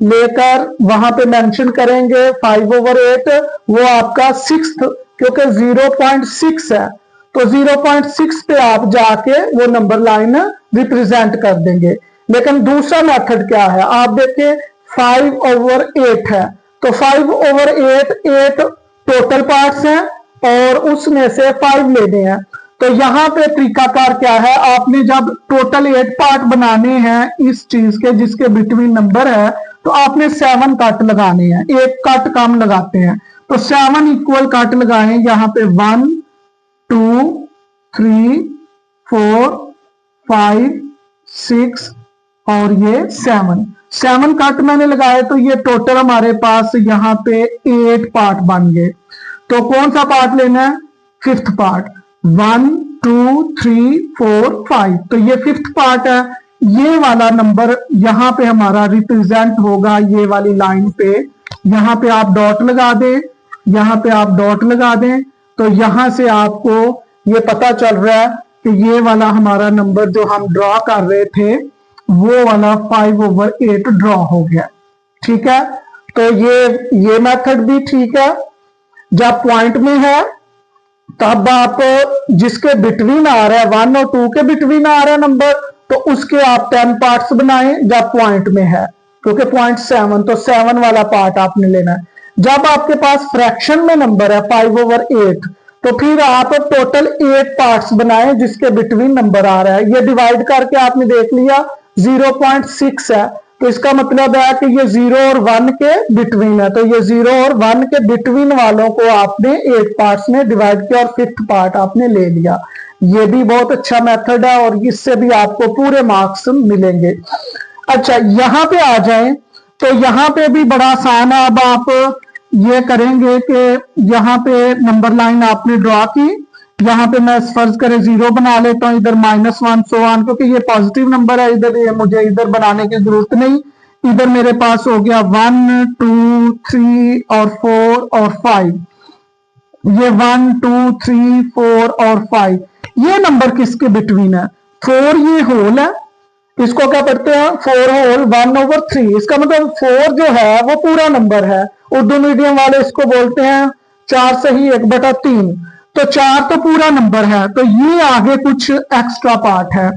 लेकर वहां पे मेंशन करेंगे 5/8, वो आपका 6th, क्योंकि 0.6 है तो 0.6 पे आप जाके वो नंबर लाइन रिप्रेजेंट कर देंगे। लेकिन दूसरा मेथड क्या है, आप देखें 5/8 है, तो 5/8 8 टोटल पार्ट्स हैं और उसमें से 5 लेने हैं। तो यहाँ पे तरीकाकार क्या है, आपने जब टोटल 8 पार्ट बनाने हैं इस चीज के जिसके बिटवीन नंबर है, तो आपने 7 कट लगाने हैं, एक कट कम लगाते हैं, तो 7 इक्वल कट लगाएं। यहाँ पे 1 2 3 4 5 6 और ये 7 कट मैंने लगाए, तो ये टोटल हमारे पास यहाँ पे 8 पार्ट बन गए। तो कौन सा पार्ट लेना है, 5th पार्ट, 1 2 3 4 5, तो ये 5th पार्ट है। ये वाला नंबर यहाँ पे हमारा रिप्रेजेंट होगा ये वाली लाइन पे, यहाँ पे आप डॉट लगा दें, यहाँ पे आप डॉट लगा दें, तो यहाँ से आपको ये पता चल रहा है कि ये वाला हमारा नंबर जो हम ड्रॉ कर रहे थे वो वाला 5/8 ड्रॉ हो गया। ठीक है, तो ये मेथड भी ठीक है। जब पॉइंट में है तब आप जिसके बिटवीन आ रहा है 1 और 2 के बिटवीन आ रहा है नंबर, तो उसके आप 10 पार्ट्स बनाएं जब पॉइंट में है, क्योंकि पॉइंट 7 तो 7 वाला पार्ट आपने लेना है। जब आपके पास फ्रैक्शन में नंबर है 5/8, तो फिर आप टोटल 8 पार्ट्स बनाएं जिसके बिटवीन नंबर आ रहा है। ये डिवाइड करके आपने देख लिया 0.6 है, तो इसका मतलब है कि ये 0 और 1 के बिटवीन है, तो ये 0 और 1 के बिटवीन वालों को आपने 8 पार्ट्स में डिवाइड किया और 5th पार्ट आपने ले लिया। ये भी बहुत अच्छा मेथड है और इससे भी आपको पूरे मार्क्स मिलेंगे। अच्छा, यहां पे आ जाएं तो यहां पे भी बड़ा आसान है। अब आप ये करेंगे कि यहाँ पे नंबर लाइन आपने ड्रॉ की, यहाँ पे मैं फर्ज करें 0 बना लेता हूँ, इधर -1 सो ऑन, क्योंकि ये पॉजिटिव नंबर है, इधर ये मुझे इधर बनाने की जरूरत नहीं। इधर मेरे पास हो गया 1 2 3 और 4 और 5। ये 1 2 3 4 और 5 ये नंबर किसके बिटवीन है? 4 ये होल है, इसको क्या पढ़ते हैं 4 होल 1/3। इसका मतलब 4 जो है वो पूरा नंबर है। उर्दू मीडियम वाले इसको बोलते हैं 4 सही 1/3। तो 4 तो पूरा नंबर है, तो ये आगे कुछ एक्स्ट्रा पार्ट है,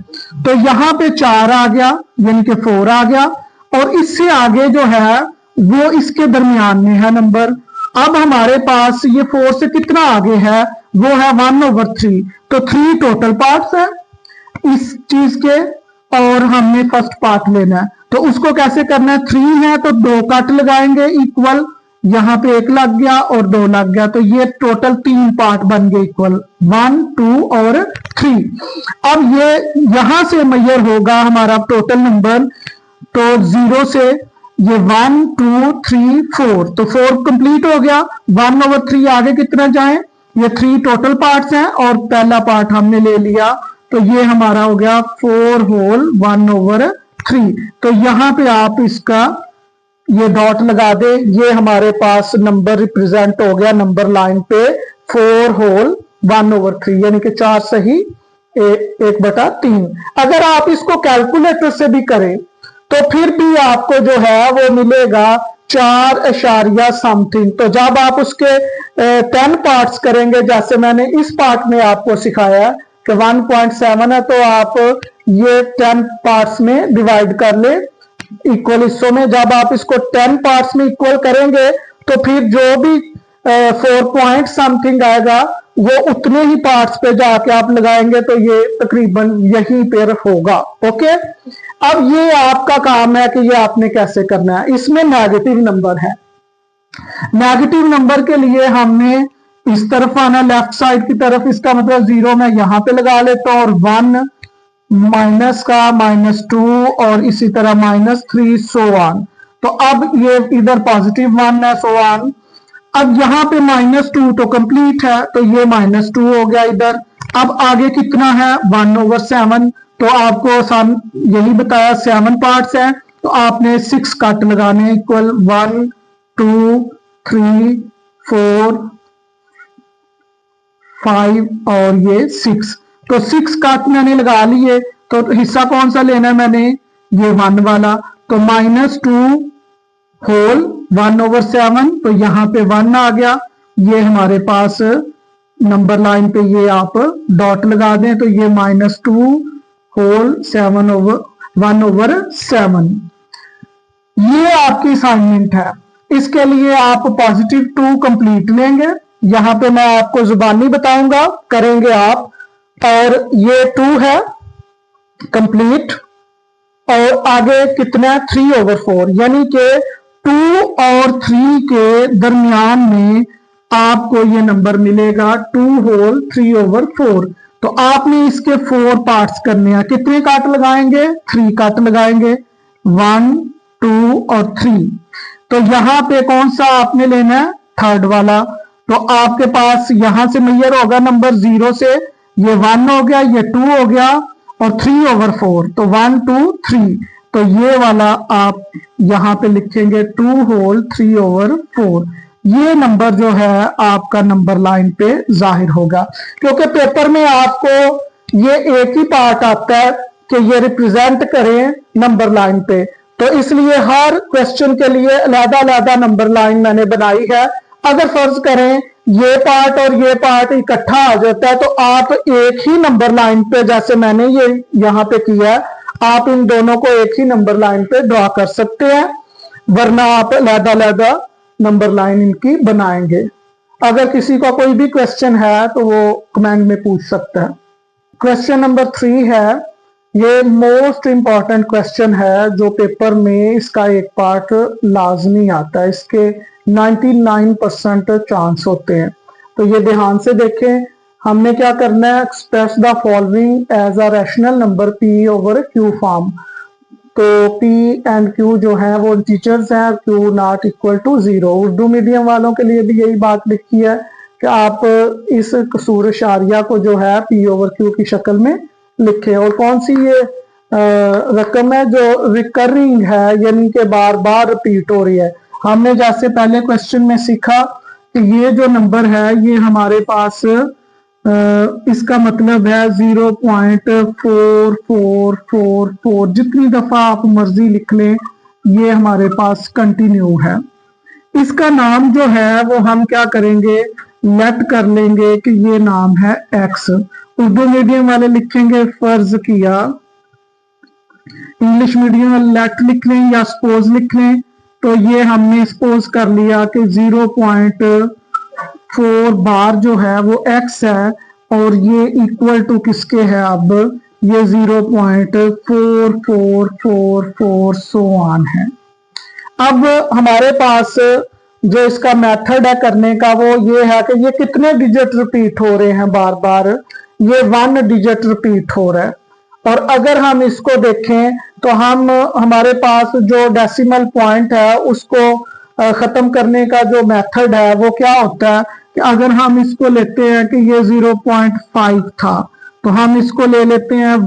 तो यहाँ पे 4 आ गया यानी कि 4 आ गया, और इससे आगे जो है वो इसके दरमियान में है नंबर। अब हमारे पास ये 4 से कितना आगे है, वो है 1/3, तो 3 टोटल पार्ट्स है इस चीज के, और हमने फर्स्ट पार्ट लेना है। तो उसको कैसे करना है, 3 है तो 2 कट लगाएंगे इक्वल, यहाँ पे 1 लग गया और 2 लग गया, तो ये टोटल 3 पार्ट बन गए इक्वल 1 2 और 3। अब ये यहां से मेजर होगा हमारा टोटल नंबर, तो 0 से ये 1 2 3 4, तो 4 कंप्लीट हो गया। 1/3 आगे कितना जाए, ये 3 टोटल पार्ट्स हैं और पहला पार्ट हमने ले लिया, तो ये हमारा हो गया 4 होल 1/3। तो यहां पे आप इसका ये डॉट लगा दे, ये हमारे पास नंबर रिप्रेजेंट हो गया नंबर लाइन पे 4 होल 1/3 यानी कि 4 सही 1/3। अगर आप इसको कैलकुलेटर से भी करें तो फिर भी आपको जो है वो मिलेगा 4 समथिंग। तो जब आप उसके 10 पार्ट्स करेंगे, जैसे मैंने इस पार्ट में आपको सिखाया कि 1.7 है, तो आप ये 10 पार्ट्स में डिवाइड कर ले इक्वल हिस्सों में। जब आप इसको 10 पार्ट्स में इक्वल करेंगे तो फिर जो भी 4 पॉइंट समथिंग आएगा वो उतने ही पार्ट्स पे जाके आप लगाएंगे, तो ये तकरीबन यहीं पर होगा। ओके, अब ये आपका काम है कि ये आपने कैसे करना है। इसमें नेगेटिव नंबर है, नेगेटिव नंबर के लिए हमने इस तरफ आना लेफ्ट साइड की तरफ, इसका मतलब 0 मैं यहां पे लगा लेता हूं और 1 माइनस का -2 और इसी तरह -3 सो ऑन। तो अब ये इधर पॉजिटिव 1 है सो ऑन। अब यहाँ पे -2 तो कंप्लीट है, तो ये -2 हो गया इधर। अब आगे कितना है 1/7, तो आपको यही बताया 7 पार्ट्स हैं, तो आपने 6 कट लगाने इक्वल 1 2 3 4 5 और ये 6, तो 6 कट मैंने लगा लिए। तो हिस्सा कौन सा लेना है मैंने, ये 1 वाला, तो -2 होल 1/7, तो यहाँ पे 1 आ गया। ये हमारे पास नंबर लाइन पे ये आप डॉट लगा दें, तो ये -2 होल 1/7। ये आपकी असाइनमेंट है। इसके लिए आप +2 कंप्लीट लेंगे, यहाँ पे मैं आपको जुबानी बताऊंगा, करेंगे आप, और ये 2 है कंप्लीट, और आगे कितना है 3/4, यानी कि 2 और 3 के दरमियान में आपको ये नंबर मिलेगा 2 होल 3/4। तो आपने इसके 4 पार्ट्स करने हैं। कितने काट लगाएंगे, 3 काट लगाएंगे, 1 2 और 3। तो यहां पे कौन सा आपने लेना है, थर्ड वाला। तो आपके पास यहां से मेजर होगा नंबर 0 से, ये 1 हो गया, ये 2 हो गया और 3/4, तो 1 2 3। तो ये वाला आप यहां पे लिखेंगे 2 होल 3/4। ये नंबर जो है आपका नंबर लाइन पे जाहिर होगा, क्योंकि पेपर में आपको ये एक ही पार्ट आता है कि ये रिप्रेजेंट करें नंबर लाइन पे, तो इसलिए हर क्वेश्चन के लिए अलग-अलग नंबर लाइन मैंने बनाई है। अगर फर्ज करें ये पार्ट और ये पार्ट इकट्ठा आ जाता है तो आप एक ही नंबर लाइन पे, जैसे मैंने ये यहाँ पे किया है, आप इन दोनों को एक ही नंबर लाइन पे ड्रॉ कर सकते हैं, वरना आप अलग-अलग नंबर लाइन इनकी बनाएंगे। अगर किसी का कोई भी क्वेश्चन है तो वो कमेंट में पूछ सकता है। क्वेश्चन नंबर 3 है, ये मोस्ट इंपॉर्टेंट क्वेश्चन है जो पेपर में इसका एक पार्ट लाजमी आता है, इसके 99% चांस होते हैं। तो ये ध्यान से देखें, हमने क्या करना है, express the following as a rational number P over Q form. तो P एंड Q जो है वो टीचर्स हैं, Q not equal to 0। Urdu medium वालों के लिए भी यही बात लिखी है कि आप इस कसूर शारिया को जो है P ओवर Q की शक्ल में लिखे। और कौन सी ये रकम है जो रिकरिंग है, यानी कि बार बार रिपीट हो रही है। हमने जैसे पहले क्वेश्चन में सीखा कि ये जो नंबर है ये हमारे पास इसका मतलब है 0.4444, जितनी दफा आप मर्जी लिख लें ये हमारे पास कंटिन्यू है। इसका नाम जो है वो हम क्या करेंगे, लेट कर लेंगे कि ये नाम है x। उर्दू मीडियम वाले लिखेंगे फर्ज किया, इंग्लिश मीडियम वाले लेट लिख लें या सपोज लिख लें। तो ये हमने सपोज कर लिया कि 0.4 बार जो है वो x है और ये इक्वल टू किसके है, अब ये 0.4444 सो ऑन है। अब हमारे पास जो इसका मेथड है करने का वो ये है कि ये कितने डिजिट रिपीट हो रहे हैं बार बार, ये 1 डिजिट रिपीट हो रहा है। और अगर हम इसको देखें तो हमारे पास जो डेसिमल पॉइंट है उसको खत्म करने का जो मेथड है वो क्या होता है कि अगर हम इसको लेते हैं कि ये 0.5 था तो हम इसको ले लेते हैं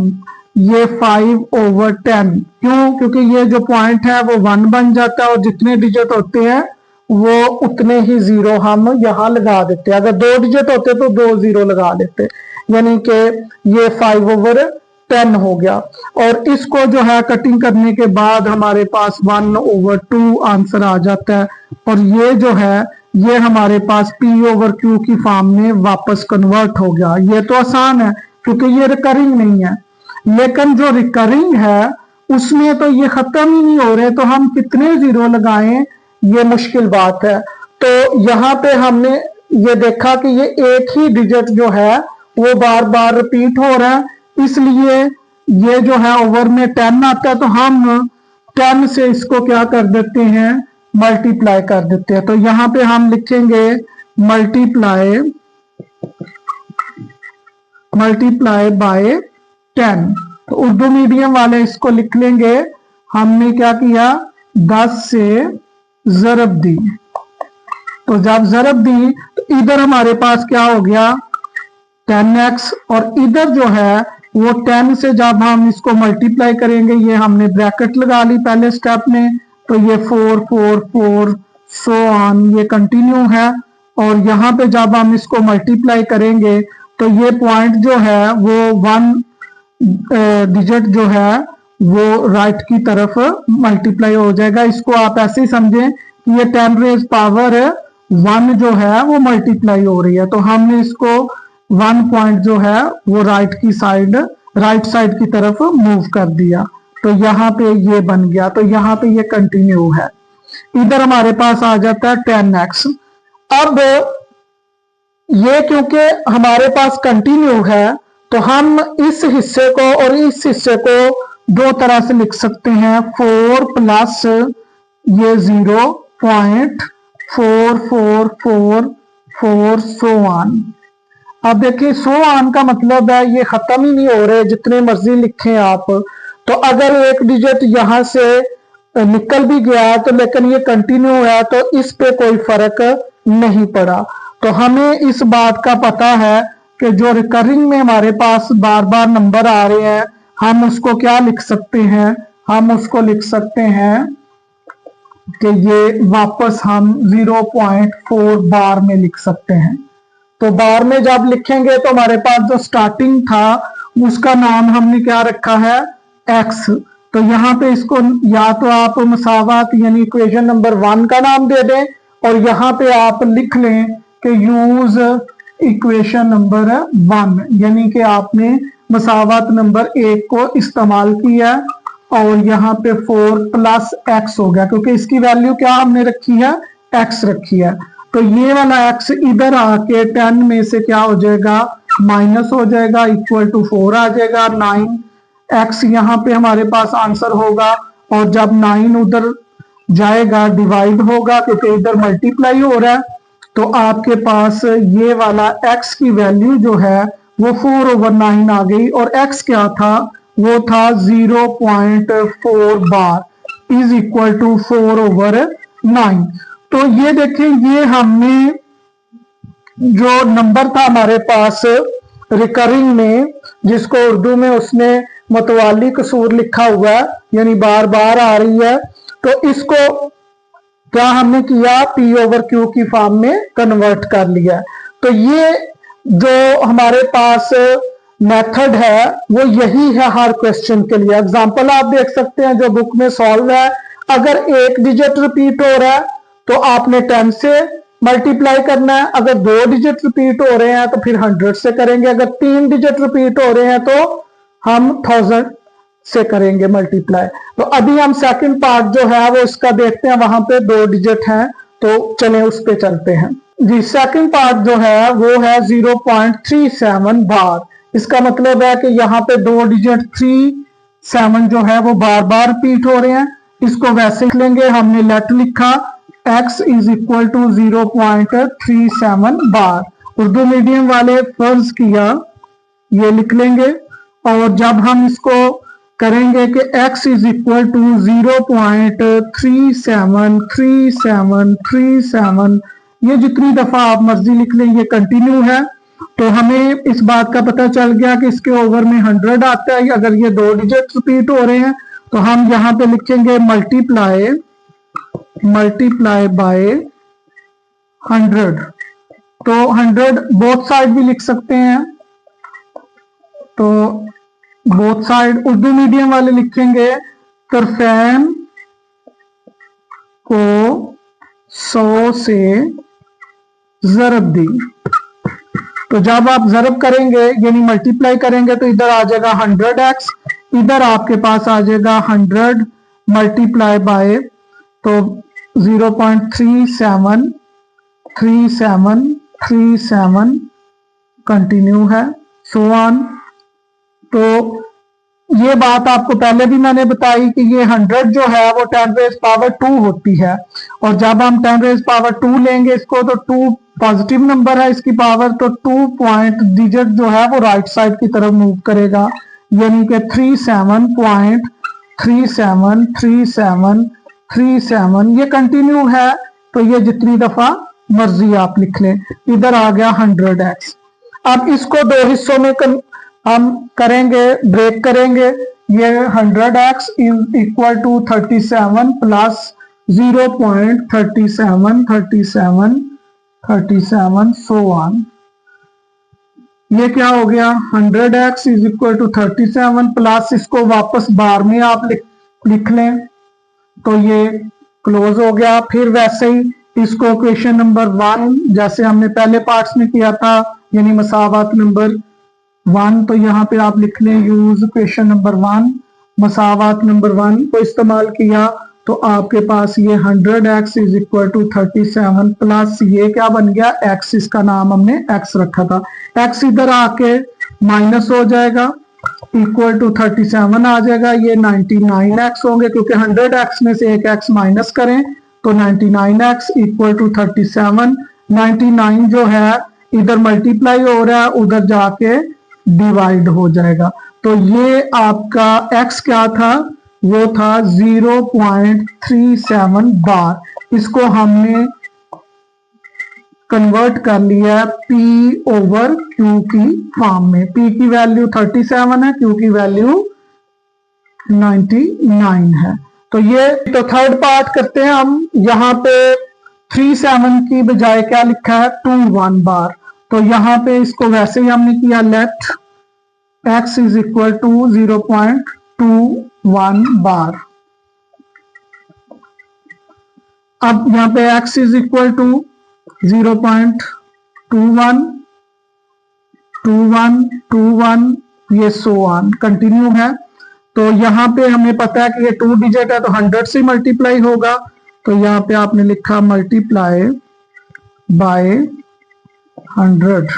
ये 5/10। क्यों? क्योंकि ये जो पॉइंट है वो 1 बन जाता है और जितने डिजिट होते हैं वो उतने ही 0 हम यहाँ लगा देते हैं। अगर 2 डिजिट होते तो 2 0 लगा देते, यानी कि ये 5/10 हो गया। और इसको जो है कटिंग करने के बाद हमारे पास 1/2 आंसर आ जाता है। और ये जो है ये हमारे पास P/Q की फॉर्म में वापस कन्वर्ट हो गया। ये तो आसान है क्योंकि ये रिकरिंग नहीं है, लेकिन जो रिकरिंग है उसमें तो ये खत्म ही नहीं हो रहे, तो हम कितने 0 लगाएं ये मुश्किल बात है। तो यहाँ पे हमने ये देखा कि ये एक ही डिजिट जो है वो बार बार रिपीट हो रहा है, इसलिए ये जो है ओवर में 10 आता है तो हम 10 से इसको क्या कर देते हैं, मल्टीप्लाई कर देते हैं। तो यहाँ पे हम लिखेंगे मल्टीप्लाई बाय 10। तो उर्दू मीडियम वाले इसको लिख लेंगे, हमने क्या किया 10 से ज़रब दी। तो जब ज़रब दी तो इधर हमारे पास क्या हो गया 10x, और इधर जो है वो 10 से जब हम इसको मल्टीप्लाई करेंगे, ये हमने ब्रैकेट लगा ली पहले स्टेप में, तो ये 4 4 4 सो ऑन ये कंटिन्यू है। और यहाँ पे जब हम इसको मल्टीप्लाई करेंगे तो ये पॉइंट जो है वो 1 डिजिट जो है वो राइट की तरफ मल्टीप्लाई हो जाएगा। इसको आप ऐसे ही समझें कि ये 10⁻1 जो है वो मल्टीप्लाई हो रही है, तो हमने इसको 1 पॉइंट जो है वो राइट साइड की तरफ मूव कर दिया। तो यहाँ पे ये बन गया, तो यहाँ पे ये कंटिन्यू है। इधर हमारे पास आ जाता है 10x। अब ये क्योंकि हमारे पास कंटिन्यू है तो हम इस हिस्से को और इस हिस्से को 2 तरह से लिख सकते हैं, 4 प्लस ये 0.4444 सो ऑन। अब देखिए सो ऑन का मतलब है ये खत्म ही नहीं हो रहे, जितने मर्जी लिखें आप। तो अगर एक डिजिट यहाँ से निकल भी गया तो लेकिन ये कंटिन्यू है तो इस पे कोई फर्क नहीं पड़ा। तो हमें इस बात का पता है कि जो रिकरिंग में हमारे पास बार बार नंबर आ रहे हैं हम उसको क्या लिख सकते हैं, हम उसको लिख सकते हैं कि ये वापस हम 0.4 बार में लिख सकते हैं। तो बार में जब लिखेंगे तो हमारे पास जो स्टार्टिंग था उसका नाम हमने क्या रखा है, x। तो यहाँ पे इसको या तो आप मसावत यानी इक्वेशन नंबर 1 का नाम दे दें, और यहाँ पे आप लिख लें कि यूज इक्वेशन नंबर 1, यानी कि आपने मसावत नंबर 1 को इस्तेमाल किया, और यहाँ पे 4 प्लस x हो गया, क्योंकि इसकी वैल्यू क्या हमने रखी है, x रखी है। तो ये वाला x इधर आके 10 में से क्या हो जाएगा, माइनस हो जाएगा, इक्वल टू 4 आ जाएगा। 9x यहाँ पे हमारे पास आंसर होगा, और जब 9 उधर जाएगा डिवाइड होगा, क्योंकि इधर मल्टीप्लाई हो रहा है, तो आपके पास ये वाला x की वैल्यू जो है वो 4/9 आ गई, और x क्या था, वो था 0.4 बार इज इक्वल टू 4/9। तो ये देखें, ये हमने जो नंबर था हमारे पास रिकरिंग में, जिसको उर्दू में उसने मतवाली कसूर लिखा हुआ है, यानी बार बार आ रही है, तो इसको क्या हमने किया, P/Q की फॉर्म में कन्वर्ट कर लिया। तो ये जो हमारे पास मेथड है वो यही है हर क्वेश्चन के लिए। एग्जांपल आप देख सकते हैं जो बुक में सॉल्व है, अगर एक डिजिट रिपीट हो रहा है तो आपने 10 से मल्टीप्लाई करना है, अगर 2 डिजिट रिपीट हो रहे हैं तो फिर 100 से करेंगे, अगर 3 डिजिट रिपीट हो रहे हैं तो हम 1000 से करेंगे मल्टीप्लाई। तो अभी हम सेकंड पार्ट जो है वो इसका देखते हैं, वहां पे 2 डिजिट हैं, तो चलें उस पे चलते हैं जी। सेकंड पार्ट जो है वो है 0.37 बार। इसका मतलब है कि यहाँ पे 2 डिजिट 37 जो है वो बार बार रिपीट हो रहे हैं। इसको वैसे लिख लेंगे, हमने लेट लिखा x is equal to 0.37 bar. Urdu medium वाले फर्ज किया ये लिख लेंगे, और जब हम इसको करेंगे कि x इज इक्वल टू 0.373737, ये जितनी दफा आप मर्जी लिख लें, ये कंटिन्यू है। तो हमें इस बात का पता चल गया कि इसके ओवर में 100 आता है अगर ये 2 डिजिट रिपीट हो रहे हैं। तो हम यहाँ पे लिखेंगे मल्टीप्लाई बाय 100। तो 100 बोथ साइड भी लिख सकते हैं, तो बोथ साइड उर्दू मीडियम वाले लिखेंगे तरफैन को 100 से ज़रब दी। तो जब आप ज़रब करेंगे यानी मल्टीप्लाई करेंगे तो इधर आ जाएगा 100x, इधर आपके पास आ जाएगा 100 मल्टीप्लाई बाय, तो 0.373737 कंटिन्यू है, सो ऑन। तो ये बात आपको पहले भी मैंने बताई कि ये 100 जो है वो 10⁻² होती है, और जब हम 10⁻² लेंगे इसको तो 2 पॉजिटिव नंबर है इसकी पावर, तो 2 पॉइंट डिजिट जो है वो राइट साइड की तरफ मूव करेगा, यानी कि 37.373737 ये कंटिन्यू है। तो ये जितनी दफा मर्जी आप लिख लें। इधर आ गया 100x। अब इसको 2 हिस्सों में हम करेंगे, ब्रेक करेंगे। ये 100x is equal to 37 plus 0.373737 so on. ये क्या हो गया, 100x is equal to 37 plus इसको वापस बार में आप लिख लें, तो ये क्लोज हो गया। फिर वैसे ही इसको क्वेश्चन नंबर 1 जैसे हमने पहले पार्ट्स में किया था, यानी मसावत नंबर 1, तो यहाँ पे आप लिख लें यूज क्वेश्चन नंबर 1, मसावत नंबर 1 को इस्तेमाल किया, तो आपके पास ये 100x is equal to 37 plus ये क्या बन गया x, इसका नाम हमने x रखा था, x इधर आके माइनस हो जाएगा, इक्वल टू 37 आ जाएगा, ये 99x होंगे, क्योंकि 100x में से एक x माइनस करें तो 99x इक्वल टू 37। 99 जो है इधर मल्टीप्लाई हो रहा है, उधर जाके डिवाइड हो जाएगा। तो ये आपका x क्या था, वो था 0.37 बार। इसको हमने कन्वर्ट कर लिया P/Q की फॉर्म में। P की वैल्यू 37 है, Q की वैल्यू 99 है। तो ये तो थर्ड पार्ट करते हैं हम। यहाँ पे 37 की बजाय क्या लिखा है 21 बार, तो यहाँ पे इसको वैसे ही हमने किया, let x is equal to 0.21 bar. अब यहाँ पे x इज इक्वल टू 0.21 21 21 ये सो ऑन कंटिन्यू है। तो यहाँ पे हमें पता है कि ये 2 डिजिट है तो 100 से मल्टीप्लाई होगा, तो यहाँ पे आपने लिखा मल्टीप्लाई बाय 100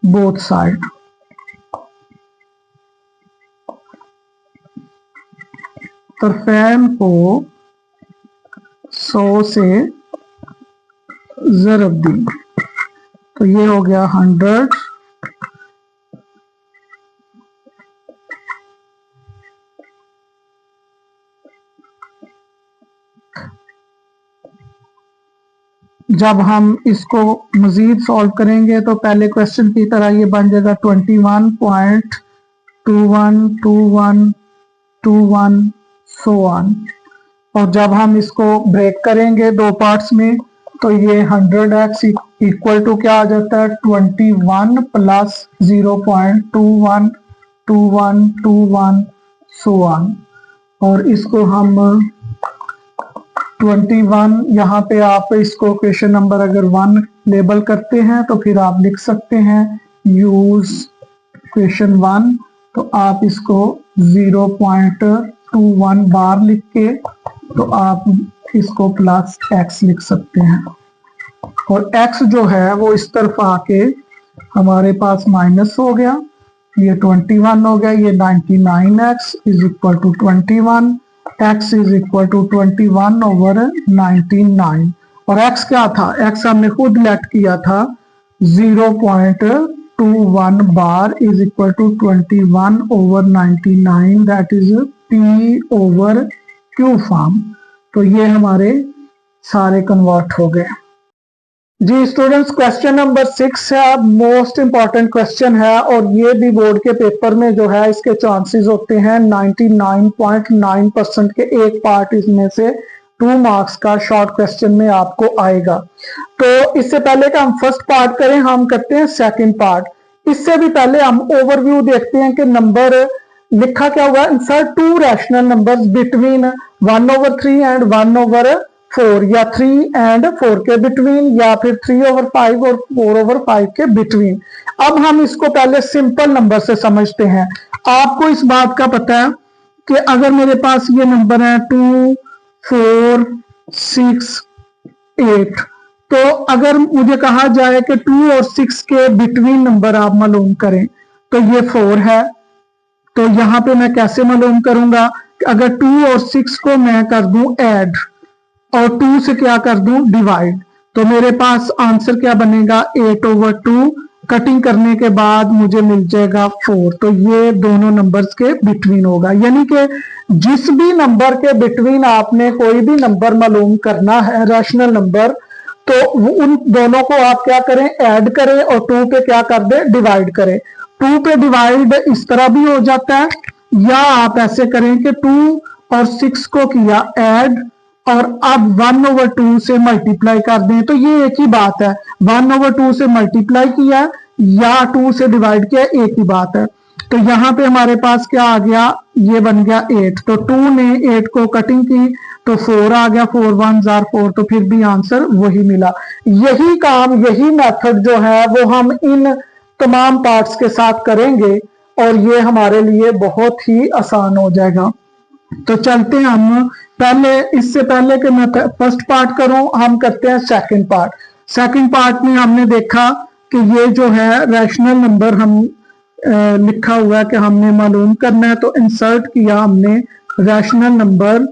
बोथ साइड। तरफेन को 100 से ज़रब दी, तो ये हो गया 100 जब हम इसको मजीद सॉल्व करेंगे तो पहले क्वेश्चन की तरह ये बन जाएगा 21.212121 सो ऑन। और जब हम इसको ब्रेक करेंगे दो पार्ट्स में तो ये 100x इक्वल टू क्या आ जाता है 21 प्लस 0.212121 सो ऑन। और इसको हम 21 यहाँ पे आप इसको क्वेश्चन नंबर अगर 1 लेबल करते हैं तो फिर आप लिख सकते हैं यूज क्वेश्चन 1, तो आप इसको 0.21 बार लिख के तो आप इसको प्लस x लिख सकते हैं। और x जो है वो इस तरफ आके हमारे पास माइनस हो गया, ये 21 हो गया, ये 99x is equal to 21, x is equal to 21 over 99। और x क्या था, x हमने खुद लेट किया था 0.21 bar is equal to 21 over 99, that is p over q form. तो ये हमारे सारे कन्वर्ट हो गए। जी स्टूडेंट्स, क्वेश्चन नंबर 6 है, मोस्ट इंपॉर्टेंट क्वेश्चन है और ये भी बोर्ड के पेपर में जो है इसके चांसेस होते हैं 99.9% के एक पार्ट इसमें से 2 मार्क्स का शॉर्ट क्वेश्चन में आपको आएगा। तो इससे पहले कि हम फर्स्ट पार्ट करें, हम करते हैं सेकंड पार्ट। इससे भी पहले हम ओवरव्यू देखते हैं कि नंबर लिखा क्या हुआ, insert 2 rational numbers between 1/3 and 1/4 या 3 एंड 4 के बिटवीन, या फिर 3/5 और 4/5 के बिटवीन। अब हम इसको पहले सिंपल नंबर से समझते हैं। आपको इस बात का पता है कि अगर मेरे पास ये नंबर है 2 4 6 8, तो अगर मुझे कहा जाए कि 2 और 6 के बिटवीन नंबर आप मालूम करें तो ये 4 है, तो यहां पे मैं कैसे मालूम करूंगा, अगर 2 और 6 को मैं कर दूं ऐड और 2 से क्या कर दूं डिवाइड, तो मेरे पास आंसर क्या बनेगा 8/2, कटिंग करने के बाद मुझे मिल जाएगा 4। तो ये दोनों नंबर्स के बिटवीन होगा, यानी कि जिस भी नंबर के बिटवीन आपने कोई भी नंबर मालूम करना है रैशनल नंबर, तो उन दोनों को आप क्या करें ऐड करें और 2 पे क्या कर दें डिवाइड करें। 2 पे डिवाइड इस तरह भी हो जाता है, या आप ऐसे करें कि 2 और 6 को किया ऐड और अब 1/2 से मल्टीप्लाई कर दें, तो ये एक ही बात है। 1/2 से मल्टीप्लाई किया या 2 से डिवाइड किया, एक ही बात है। तो यहाँ पे हमारे पास क्या आ गया, ये बन गया 8, तो 2 ने 8 को कटिंग की तो 4 आ गया, 4 1 जार 4, तो फिर भी आंसर वही मिला। यही काम, यही मेथड जो है वो हम इन तमाम पार्ट्स के साथ करेंगे और ये हमारे लिए बहुत ही आसान हो जाएगा। तो चलते हैं हम पहले, इससे पहले कि मैं फर्स्ट पार्ट करूं, हम करते हैं सेकंड पार्ट। सेकंड पार्ट में हमने देखा कि ये जो है रैशनल नंबर हम लिखा हुआ है कि हमने मालूम करना है, तो इंसर्ट किया हमने रैशनल नंबर,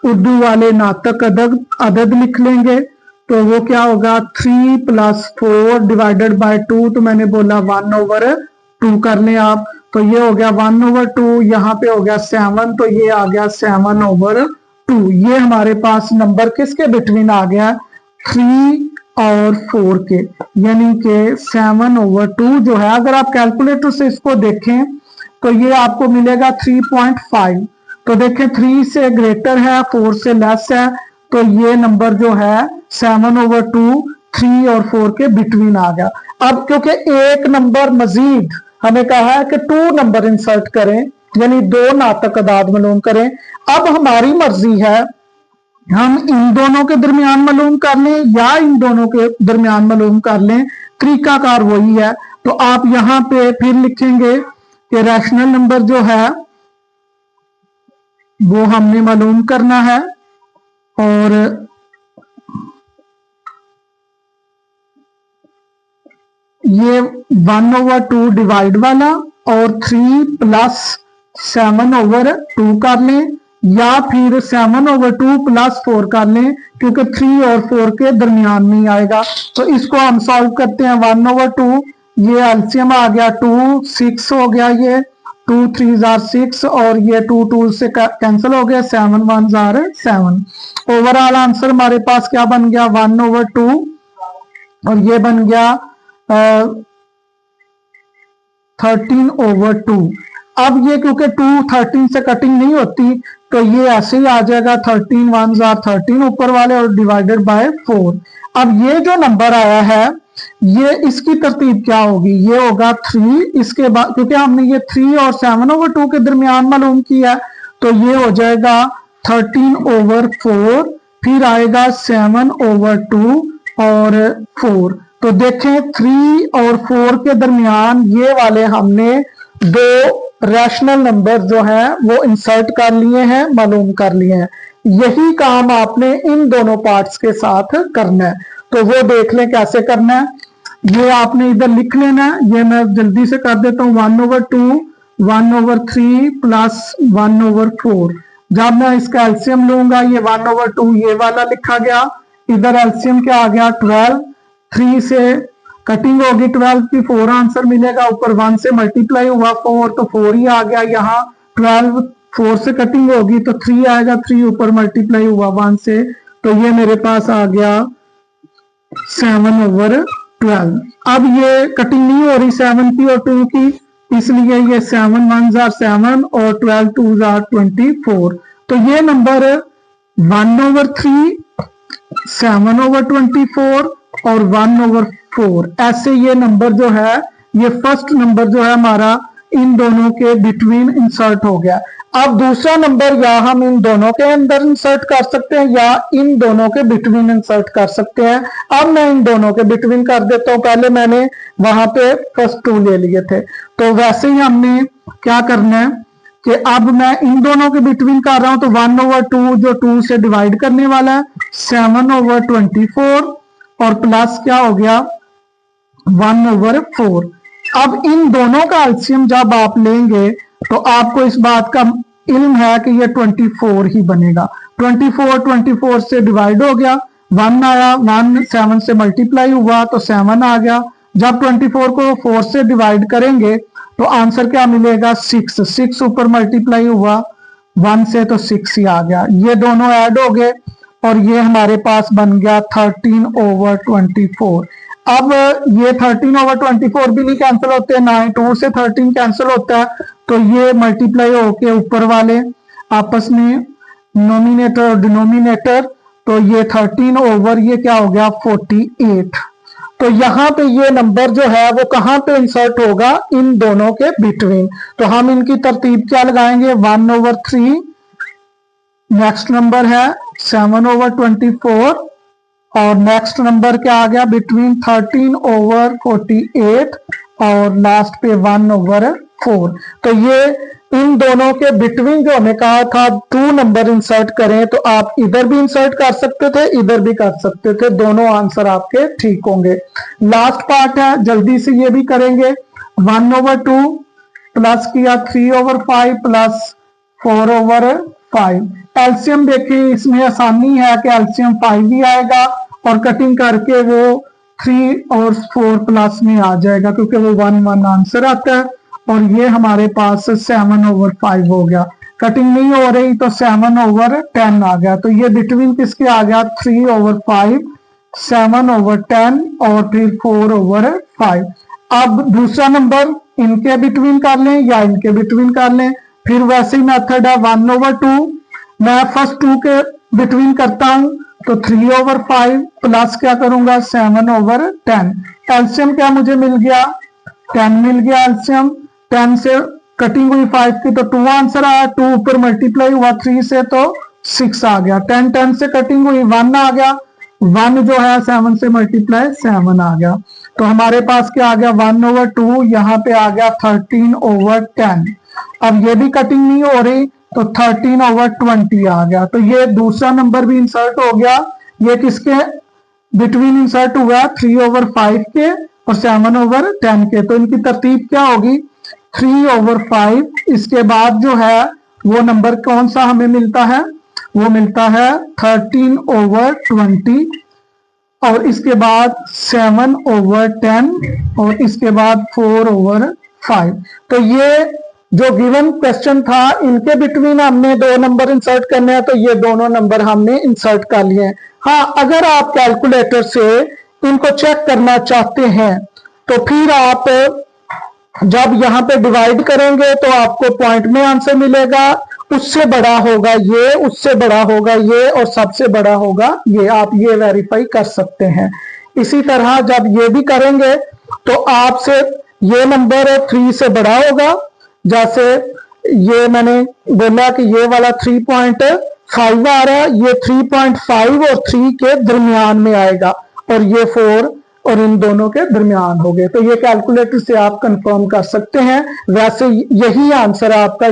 उर्दू वाले नातक अदद लिख लेंगे, तो वो क्या होगा 3 + 4 डिवाइडेड बाय 2, तो मैंने बोला 1/2 कर लें आप, तो ये हो गया 1/2, यहाँ पे हो गया 7, तो ये आ गया 7/2। ये हमारे पास नंबर किसके बिटवीन आ गया 3 और 4 के, यानी कि 7/2 जो है, अगर आप कैलकुलेटर से इसको देखें तो ये आपको मिलेगा 3.5। तो देखें 3 से ग्रेटर है, 4 से लेस है, तो ये नंबर जो है 7/2 3 और 4 के बिटवीन आ गया। अब क्योंकि एक नंबर मजीद हमें कहा है कि 2 नंबर इंसर्ट करें, यानी 2 नातक अदाद मालूम करें। अब हमारी मर्जी है हम इन दोनों के दरमियान मालूम कर लें या इन दोनों के दरमियान मालूम कर लें, तरीकाकार वही है। तो आप यहां पे फिर लिखेंगे कि रैशनल नंबर जो है वो हमने मालूम करना है, और ये 1/2 डिवाइड वाला और 3 + 7/2 कर लें, या फिर 7/2 + 4 कर लें, क्योंकि 3 और 4 के दरमियान नहीं आएगा। तो इसको हम सॉल्व करते हैं। 1/2 ये एलसीएम आ गया 2, 6 हो गया, ये 2 3 are 6 और ये 2 2 से कैंसिल हो गया, 7 1 are 7। ओवरऑल आंसर हमारे पास क्या बन गया 1/2 और ये बन गया 13/2। अब ये क्योंकि 2 13 से कटिंग नहीं होती तो ये ऐसे ही आ जाएगा 13 1 are 13 ऊपर वाले और डिवाइडेड बाय 4। अब ये जो नंबर आया है ये इसकी तरतीब क्या होगी, ये होगा 3, इसके बाद क्योंकि हमने ये 3 और 7/2 के दरमियान मालूम किया तो ये हो जाएगा 13/4, फिर आएगा 7/2 और 4। तो देखें 3 और 4 के दरमियान ये वाले हमने 2 रैशनल नंबर जो है वो इंसर्ट कर लिए हैं, मालूम कर लिए हैं। यही काम आपने इन दोनों पार्ट्स के साथ करना है। तो वो देख लें कैसे करना है। ये आपने इधर लिख लेना है, ये मैं जल्दी से कर देता हूँ। 1/2 1/3 + 1/4। जब मैं इसका एलसीएम लूंगा ये 1/2 ये वाला लिखा गया, इधर एलसीएम क्या आ गया 12, 3 से कटिंग होगी 12 की 4 आंसर मिलेगा, ऊपर 1 से मल्टीप्लाई हुआ 4 तो 4 ही आ गया। यहाँ 12 4 से कटिंग होगी तो 3 आएगा, 3 ऊपर मल्टीप्लाई हुआ 1 से, तो ये मेरे पास आ गया 7/12। अब ये कटिंग नहीं हो रही 7 की और 2 की, इसलिए ये 7 1 are 7 और 12 2 are 24। तो ये नंबर 1/3 7/24 और 1/4 ऐसे ये नंबर जो है ये फर्स्ट नंबर जो है हमारा इन दोनों के बिटवीन इंसर्ट हो गया। अब दूसरा नंबर या हम इन दोनों के अंदर इंसर्ट कर सकते हैं या इन दोनों के बिटवीन इंसर्ट कर सकते हैं। अब मैं इन दोनों के बिटवीन कर देता हूं, पहले मैंने वहां पे फर्स्ट 2 ले लिए थे, तो वैसे ही हमने क्या करना है कि अब मैं इन दोनों के बिटवीन कर रहा हूं। तो 1/2 जो 2 से डिवाइड करने वाला है 7/24 और प्लस क्या हो गया 1/4। अब इन दोनों का एलसीएम जब आप लेंगे तो आपको इस बात का इल्म है कि ये 24 ही बनेगा। 24 से डिवाइड हो गया, 1 आया, 1 7 से मल्टीप्लाई हुआ तो 7 आ गया। जब 24 को 4 से डिवाइड करेंगे तो आंसर क्या मिलेगा 6, 6 ऊपर मल्टीप्लाई हुआ 1 से तो 6 ही आ गया। ये दोनों ऐड हो गए और ये हमारे पास बन गया 13/24। अब ये 13/24 भी नहीं कैंसिल होते, 9 से 13 कैंसिल होता है, तो ये मल्टीप्लाई होके ऊपर वाले आपस में नोमिनेटर और डिनोमिनेटर, तो ये 13 ओवर ये क्या हो गया 48। तो यहाँ पे ये नंबर जो है वो कहाँ पे इंसर्ट होगा इन दोनों के बिटवीन। तो हम इनकी तरतीब क्या लगाएंगे 1/3, नेक्स्ट नंबर है 7/24 और नेक्स्ट नंबर क्या आ गया बिटवीन 13/48 और लास्ट पे 1/4। तो ये इन दोनों के बिटवीन जो हमें कहा था 2 नंबर इंसर्ट करें, तो आप इधर भी इंसर्ट कर सकते थे, इधर भी कर सकते थे, दोनों आंसर आपके ठीक होंगे। लास्ट पार्ट है, जल्दी से ये भी करेंगे। 1/2 प्लस किया 3/5 प्लस 4/5। एलसीएम देखिए इसमें आसानी है कि एलसीएम 5 ही आएगा और कटिंग करके वो 3 और 4 प्लस में आ जाएगा क्योंकि वो 1 1 आंसर आता है। और ये हमारे पास 7/5 हो गया, कटिंग नहीं हो रही तो 7/10 आ गया। तो ये बिटवीन किसके आ गया 3/5, 7/10 और फिर 4/5। अब दूसरा नंबर इनके बिटवीन कर लें या इनके बिटवीन कर लें, फिर वैसे ही मेथड है 1/2, मैं फर्स्ट 2 के बिटवीन करता हूं तो 3/5 प्लस क्या करूंगा 7/10। एलसीएम क्या मुझे मिल गया 10 मिल गया एलसीएम। 10 से कटिंग हुई 5 की तो 2 आंसर आया, 2 ऊपर मल्टीप्लाई हुआ 3 से तो 6 आ गया। 10 से कटिंग हुई 1 आ गया, 1 जो है 7 से मल्टीप्लाई 7 आ गया। तो हमारे पास क्या आ गया 1/2, यहाँ पे आ गया 13/10। अब ये भी कटिंग नहीं हो रही तो 13/20 आ गया। तो ये दूसरा नंबर भी इंसर्ट हो गया, ये किसके बिटवीन इंसर्ट हुआ 3/5 के और 7/10 के। तो इनकी तरतीब क्या होगी 3/5, इसके बाद जो है वो नंबर कौन सा हमें मिलता है, वो मिलता है 13/20 और इसके बाद 7/10 और इसके बाद 4/5। तो ये जो गिवन क्वेश्चन था इनके बिटवीन हमने 2 नंबर इंसर्ट करने हैं, तो ये दोनों नंबर हमने इंसर्ट कर लिए हैं। हाँ, अगर आप कैलकुलेटर से इनको चेक करना चाहते हैं तो फिर आप जब यहाँ पे डिवाइड करेंगे तो आपको पॉइंट में आंसर मिलेगा, उससे बड़ा होगा ये, उससे बड़ा होगा ये और सबसे बड़ा होगा ये, आप ये वेरीफाई कर सकते हैं। इसी तरह जब ये भी करेंगे तो आपसे ये नंबर 3 से बड़ा होगा, जैसे ये मैंने बोला कि ये वाला 3.5 आ रहा है, ये 3.5 और 3 के दरमियान में आएगा और ये 4 और इन दोनों के दरमियान हो गए। तो ये कैलकुलेटर से आप कंफर्म कर सकते हैं। वैसे यही आंसर आपका